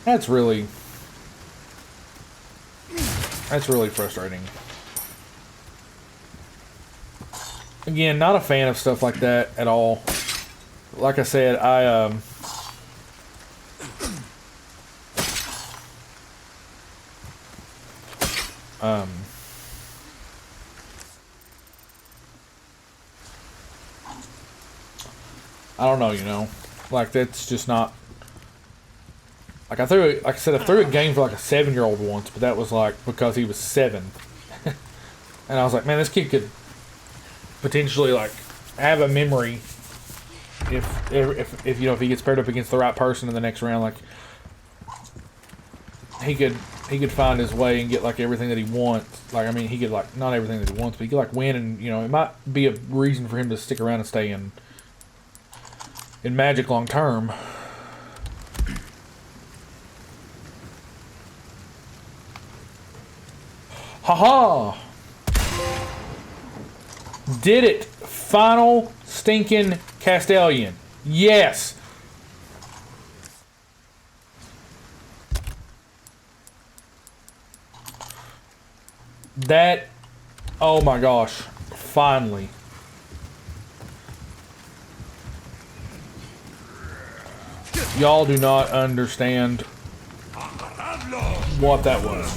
That's really frustrating. Again, not a fan of stuff like that at all. Like I said, I don't know, you know. Like that's just not. Like I threw it. Like I said, I threw a game for like a 7-year-old once, but that was like because he was 7, and I was like, man, this kid could potentially like have a memory if you know if he gets paired up against the right person in the next round, like he could find his way and get like everything that he wants. Like I mean, he could like not everything that he wants, but he could like win, and you know it might be a reason for him to stick around and stay in Magic long term. Haha! Did it! Final stinking Castellian. Yes! That... Oh my gosh. Finally. Y'all do not understand what that was.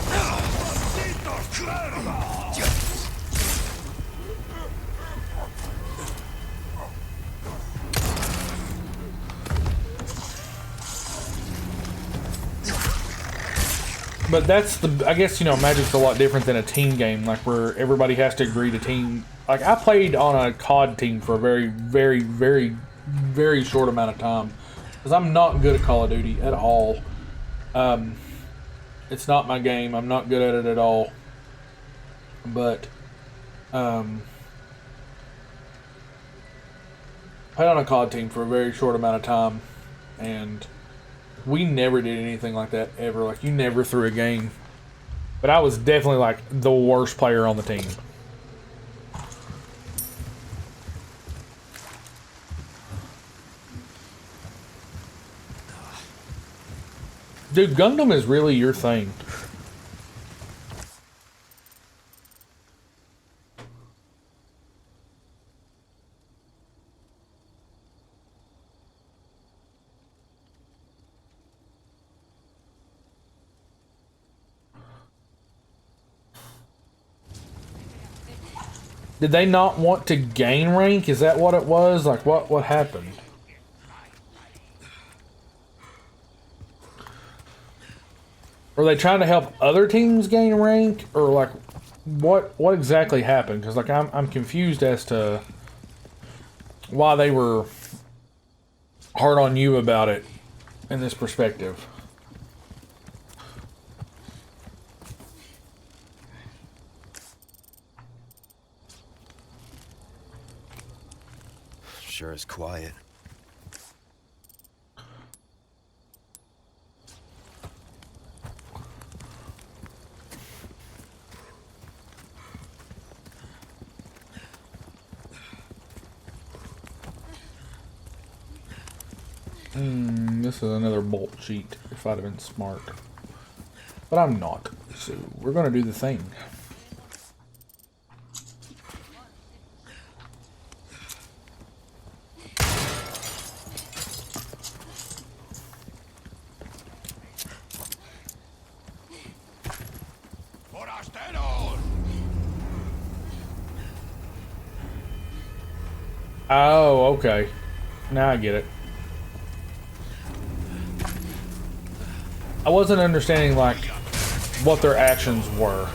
But that's the, I guess, you know, Magic's a lot different than a team game, like where everybody has to agree to team. Like I played on a COD team for a very, very, very, very short amount of time because I'm not good at Call of Duty at all. It's not my game. I'm not good at it at all. But played on a COD team for a very short amount of time, and we never did anything like that ever. Like, you never threw a game. But I was definitely, like, the worst player on the team. Dude, Gundam is really your thing. Did they not want to gain rank? Is that what it was? Like, what happened? Were they trying to help other teams gain rank? Or, like, what exactly happened? Because, like, I'm confused as to why they were hard on you about it in this perspective. Sure is quiet. This is another bolt cheat if I'd have been smart. But I'm not. So we're gonna do the thing. Oh, okay. Now I get it. I wasn't understanding, like, what their actions were.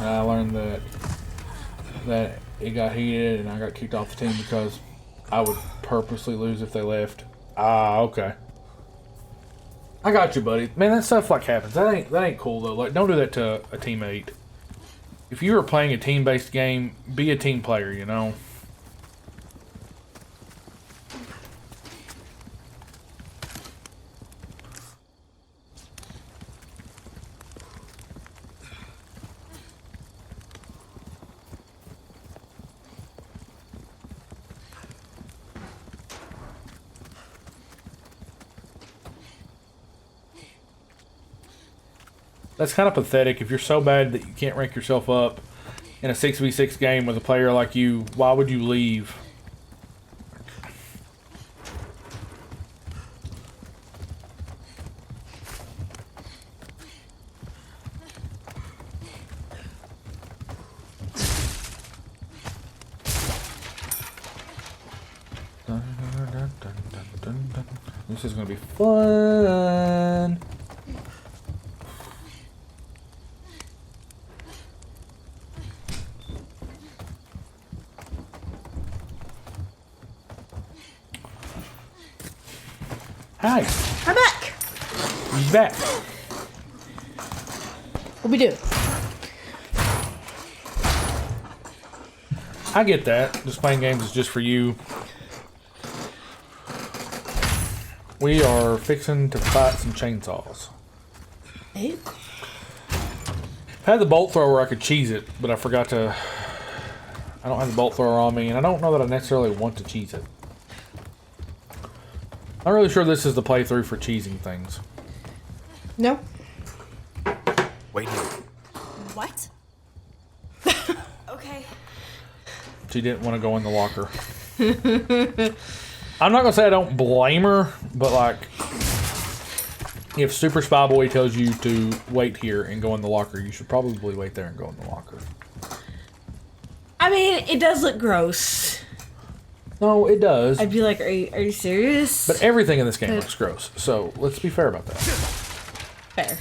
I learned that it got heated and I got kicked off the team because I would purposely lose if they left. Ah, okay. I got you, buddy. Man, that stuff like happens. That ain't cool though. Like, don't do that to a teammate. If you were playing a team-based game, be a team player, you know? That's kind of pathetic. If you're so bad that you can't rank yourself up in a 6v6 game with a player like you, why would you leave? This is gonna be fun. Hi, I'm back. he's back. What we do? I get that. Just playing games is just for you. We are fixing to fight some chainsaws. Hey. I had the bolt thrower, I could cheese it, but I forgot to. I don't have the bolt thrower on me, and I don't know that I necessarily want to cheese it. I'm really sure this is the playthrough for cheesing things. No. Wait here. What? Okay. She didn't want to go in the locker. I'm not gonna say I don't blame her, but like, if Super Spy Boy tells you to wait here and go in the locker, you should probably wait there and go in the locker. I mean, it does look gross. No, it does. I'd be like, are you serious? But everything in this game looks gross, so let's be fair about that. Fair.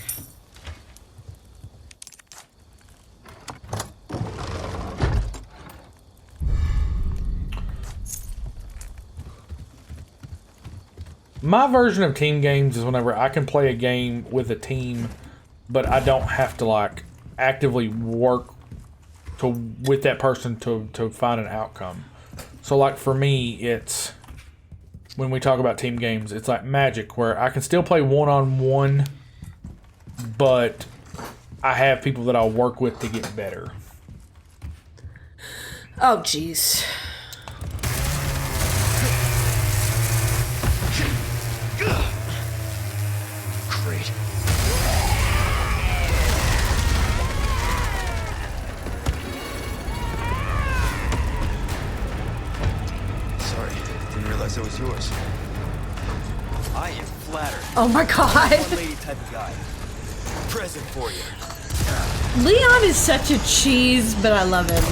My version of team games is whenever I can play a game with a team, but I don't have to like actively work with that person to find an outcome. So like for me, it's when we talk about team games, it's like Magic, where I can still play one-on-one, but I have people that I'll work with to get better. Oh, jeez. Great. Sorry, didn't realize it was yours. I am flattered. Oh my god. One lady type of guy. Present for you. Leon is such a cheese, but I love him.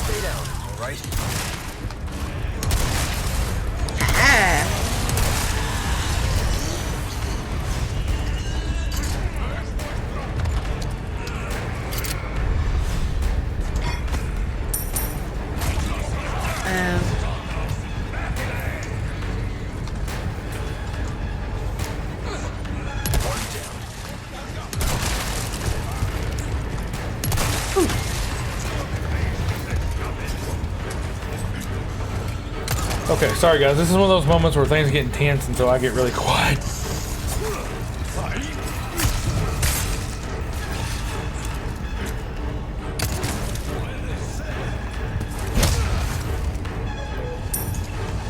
Stay down, all right? Ah. Okay, sorry guys, this is one of those moments where things get intense and so I get really quiet.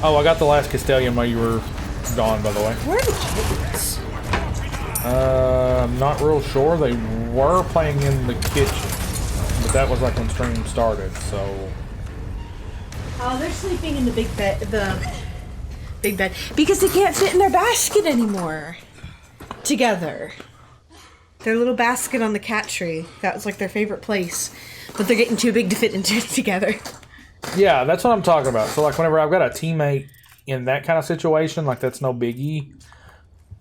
Oh, I got the last Castellium while you were gone, by the way. Where are the kids? I'm not real sure. They were playing in the kitchen, but that was like when stream started, so... Oh, they're sleeping in the big bed. The big bed because they can't fit in their basket anymore. Together, their little basket on the cat tree. That was like their favorite place, but they're getting too big to fit into it together. Yeah, that's what I'm talking about. So like whenever I've got a teammate in that kind of situation, like that's no biggie.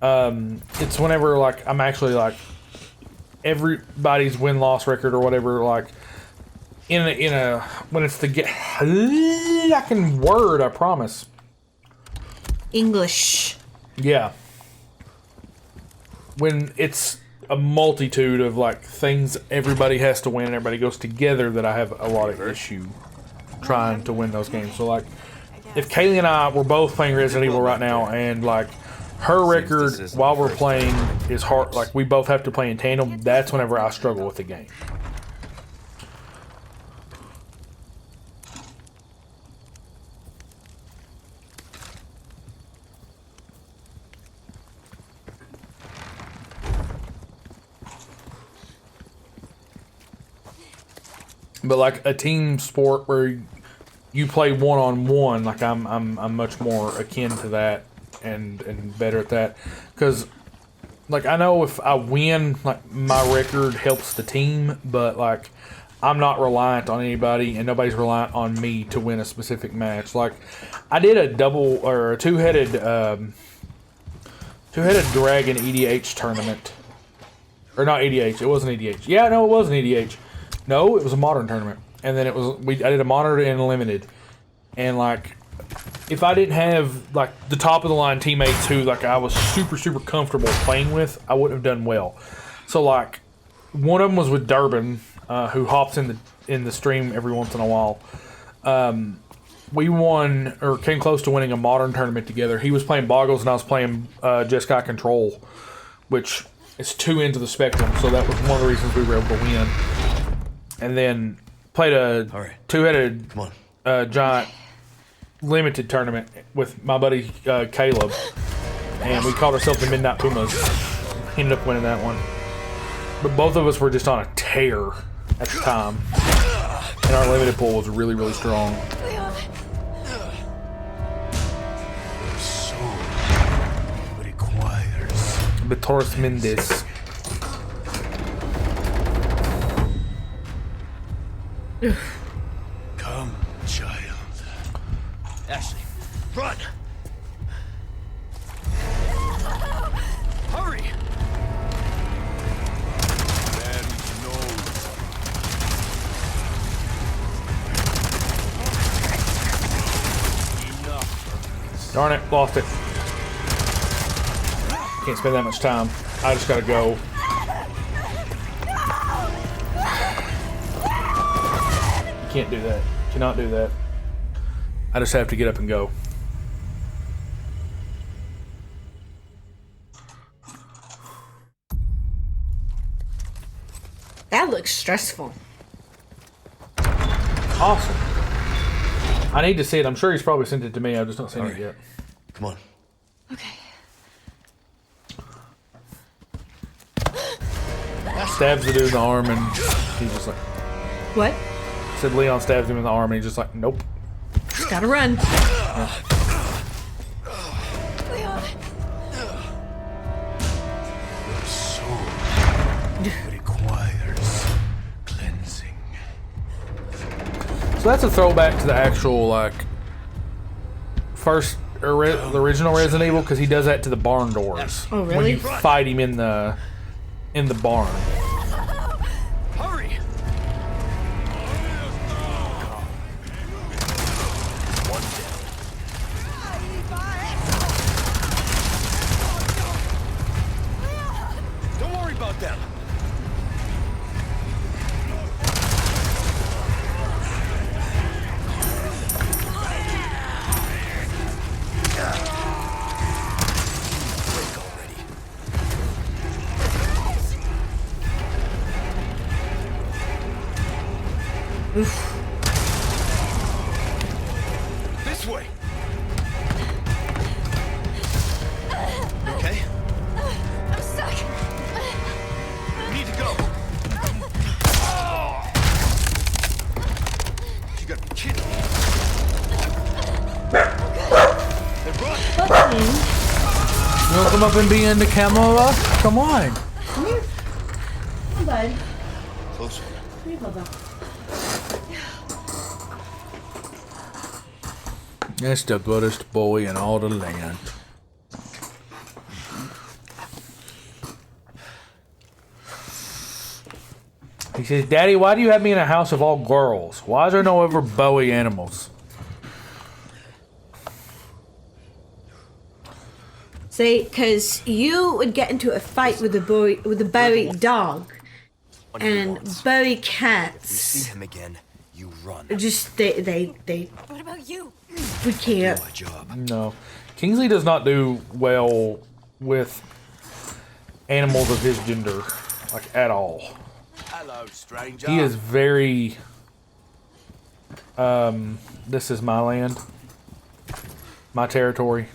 It's whenever like I'm actually like everybody's win-loss record or whatever, like in a when it's the I can word, I promise. English. Yeah. When it's a multitude of like things everybody has to win and everybody goes together, that I have a lot of issue trying to win those games. So like if Kaylee and I were both playing Resident Evil right now and like her record while we're playing is hard, like we both have to play in tandem, that's whenever I struggle with the game. But like a team sport where you play one-on-one, like I'm much more akin to that and better at that. Because like I know if I win, like my record helps the team, but like I'm not reliant on anybody, and nobody's reliant on me to win a specific match. Like I did a double or a two-headed dragon EDH tournament, or not EDH. It wasn't EDH. Yeah, no, it wasn't EDH. No, it was a modern tournament, and then I did a modern and a limited, and like if I didn't have like the top of the line teammates who like I was super comfortable playing with, I wouldn't have done well. So like one of them was with Durbin, who hops in the stream every once in a while. We won or came close to winning a modern tournament together. He was playing Boggles and I was playing Jeskai Control, which is two ends of the spectrum. So that was one of the reasons we were able to win. And then played a two-headed giant limited tournament with my buddy Caleb, and we called ourselves the Midnight Pumas. Ended up winning that one. But both of us were just on a tear at the time, and our limited pool was really strong. Betoris Mendez. Come, child. Ashley, run! Hurry! Daddy's nose. Enough. Darn it, lost it. Can't spend that much time. I just gotta go. You can't do that. Cannot do that. I just have to get up and go. That looks stressful. Awesome. I need to see it. I'm sure he's probably sent it to me. I've just not seen it yet. Come on. Okay. Stabs the dude in the arm and he's just like... What? Said Leon stabs him in the arm and he's just like, nope. Just gotta run. Your soul requires cleansing. So that's a throwback to the actual, like, first, the original Resident Evil, because he does that to the barn doors. Oh, When really? you fight him in the barn. Hurry! Don't worry about them. This way. You okay? I'm stuck. We need to go. You gotta be kidding me. Then run. You want to come up and be in the camera? Come on. Come here. Come on, bud. Close one. Come here, Bubba. That's the goodest boy in all the land. He says, Daddy, why do you have me in a house of all girls? Why is there no ever Bowie animals? See, because you would get into a fight with a Bowie dog and Bowie See cats. him again, you run. Just they What about you? we can't. My job. No. Kingsley does not do well with animals of his gender, like, at all. Hello, stranger. He is very... this is my land. My territory.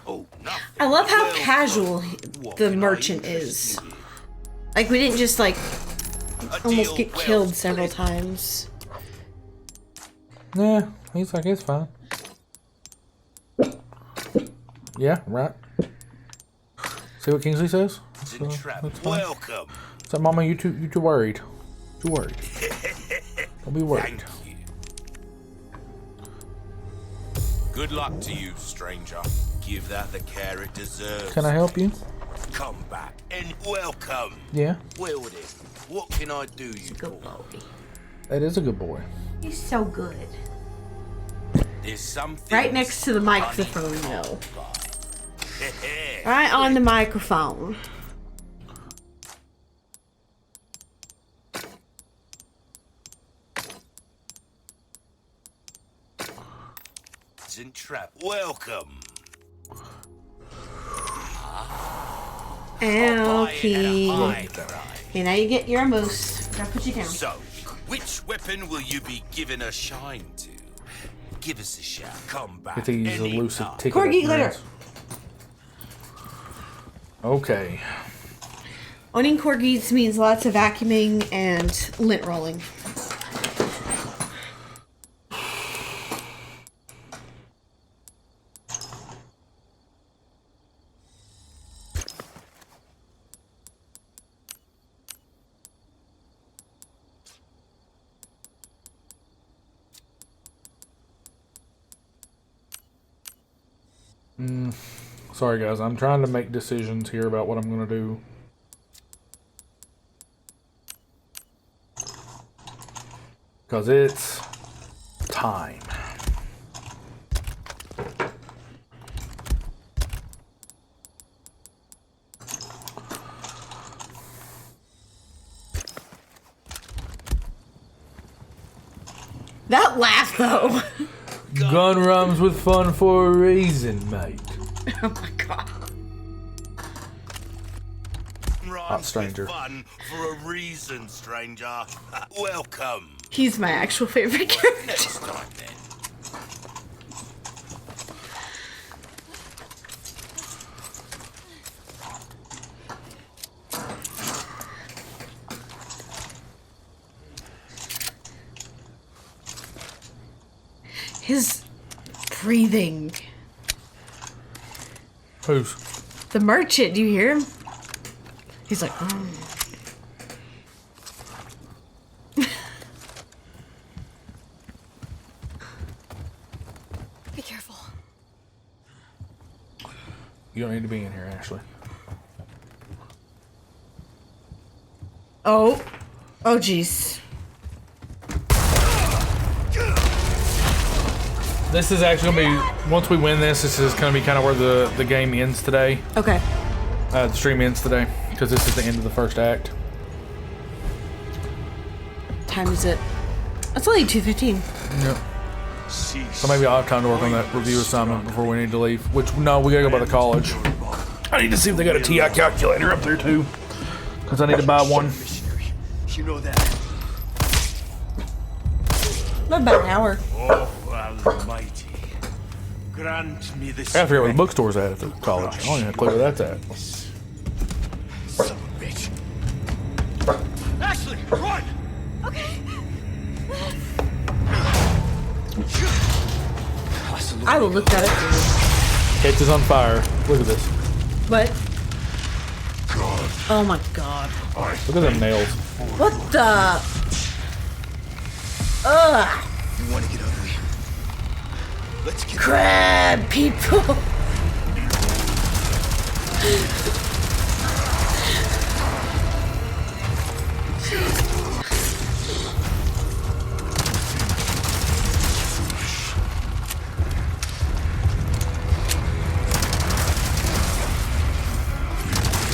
Oh, nothing. I love how Well, casual what the can I merchant interest is. you in? Like, we didn't just, like, A almost deal get well killed several split. times. Yeah, he's like, it's fine. Yeah, right. See what Kingsley says? Trap. That's fine. Welcome. So, Mama, you too worried. Too worried. Don't be worried. Thank you. Good luck to you, stranger. Give that the care it deserves. Can I help you? Come back and welcome. Yeah, Well then, what can I do you for? Good boy. that is a good boy. He's so good. There's something Right next to the microphone, though. Right on the microphone. Trap. Welcome. Okay. Hi, Okay, now you get your moose. Gotta put you down. So, which weapon will you be giving a shine to? Give us a shout. Come back. I think he's any elusive time. ticket. Corgi up glitter. there. Okay. Owning corgis means lots of vacuuming and lint rolling. Sorry, guys. I'm trying to make decisions here about what I'm going to do. Because it's time. That laugh, though. Gun rhymes with fun for a reason, mate. Oh my god. Rhymes stranger. with fun for a reason, stranger. Welcome. He's my actual favorite character. Next time then. His breathing. Who's? The merchant, do you hear him? He's like, mm. Be careful. You don't need to be in here, Ashley. Oh. Oh, jeez. This is actually going to be, once we win this is going to be kind of where the game ends today. Okay. The stream ends today, because this is the end of the first act. Time is it? It's only 2:15. Yep. So maybe I'll have time to work on that review assignment before we need to leave. Which, no, we gotta go by the college. I need to see if they got a TI calculator up there too. Because I need to buy one. Missionary. You know that. About an hour. Oh, almighty. Grant me this. I forget where the bookstore's at the college. I don't even have a clue where that's at. Son of a bitch. Ashley, run! I will look that up for Case is on fire. Look at this. you. What? Oh my god. Look at them nails. What the? Ugh. You want to get ugly? Let's get Crab people.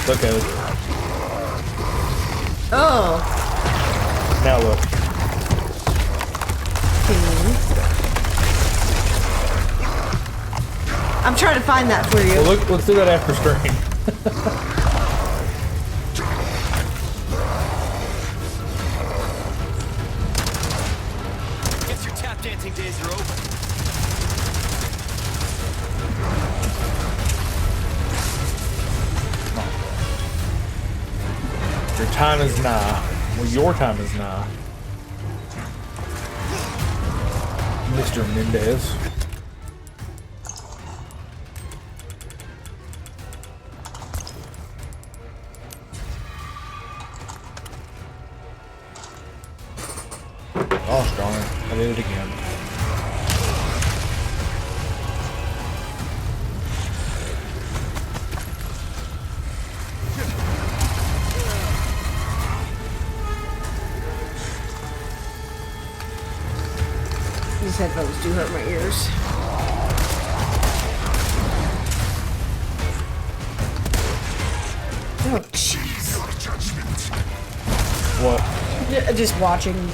Okay. Oh. Now look. I'm trying to find that for you. Well, look. Let's do that after stream. Guess your tap dancing days are over. Your time is nigh. Well, your time is nigh. Mr. Mendez. Oh, darn it. I did it again. These headphones do hurt my ears. Oh, jeez. What? Just watching.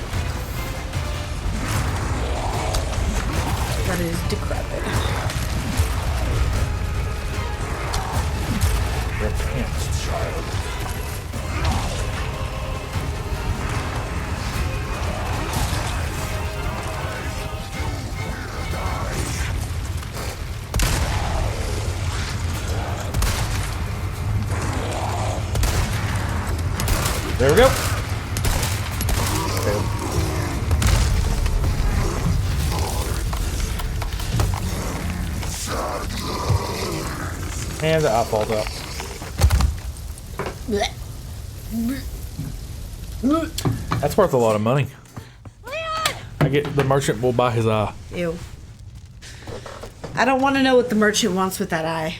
That is decrepit. Repent, child. There we go. Okay. And the eye falls out. That's worth a lot of money. I get the merchant will buy his eye. Ew. I don't want to know what the merchant wants with that eye.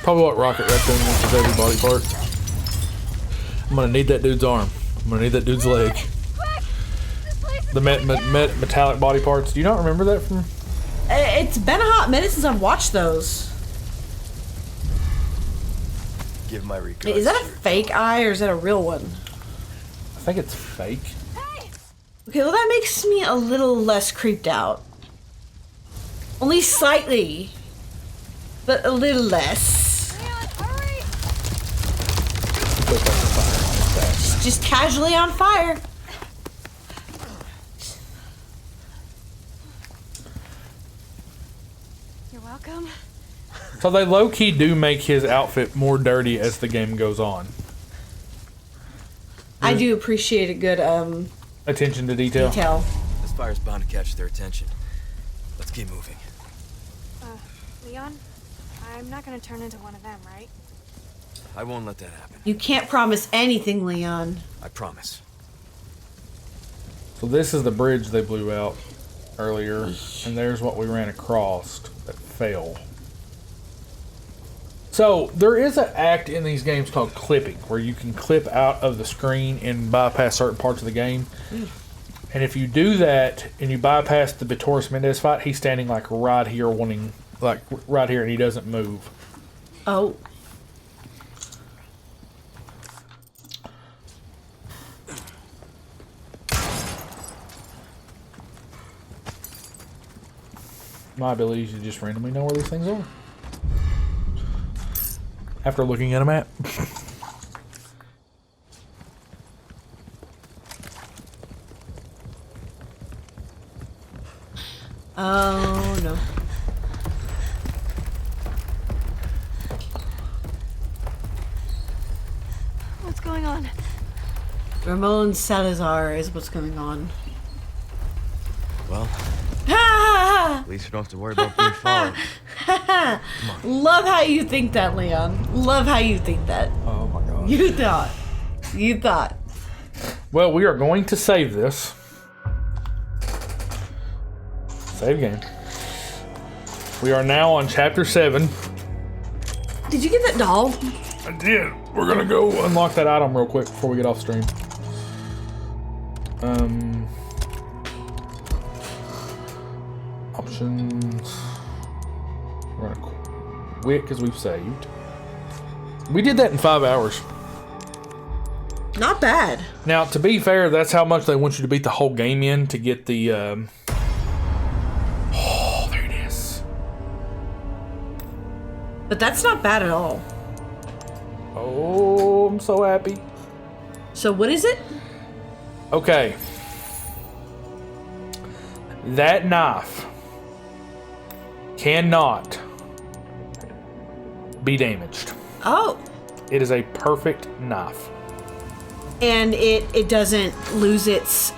Probably what Rocket Raccoon wants with every body part. I'm gonna need that dude's arm. I'm gonna need that dude's leg. The metallic body parts. Do you not remember that from? It's been a hot minute since I've watched those. Give my regards. Is that a fake eye or is that a real one? I think it's fake. Okay, well that makes me a little less creeped out. Only slightly. But a little less. Just casually on fire. You're welcome. So they low-key do make his outfit more dirty as the game goes on. I do appreciate a good Attention to detail. This fire's bound to catch their attention. Let's keep moving. Leon, I'm not gonna turn into one of them, right? I won't let that happen. You can't promise anything, Leon. I promise. So this is the bridge they blew out earlier, and there's what we ran across that fell. So there is an act in these games called clipping, where you can clip out of the screen and bypass certain parts of the game. And if you do that and you bypass the Vitoris Mendez fight, he's standing like right here, right here, and he doesn't move. Oh. My ability is to just randomly know where these things are after looking at a map. Oh no. What's going on? Ramon Salazar is what's going on. Well, Ha at least we don't have to worry about being followed. ha! Love how you think that, Leon. Love how you think that. Oh my gosh. You thought. You thought. Well, we are going to save this. Save game. We are now on chapter 7. Did you get that doll? I did. We're gonna go unlock that item real quick before we get off stream. Options. We're gonna quit because we've saved. We did that in 5 hours. Not bad. Now, to be fair, that's how much they want you to beat the whole game in to get the. Oh, there it is. But that's not bad at all. Oh, I'm so happy. So what is it? Okay. That knife cannot be damaged. Oh. It is a perfect knife. and it doesn't lose its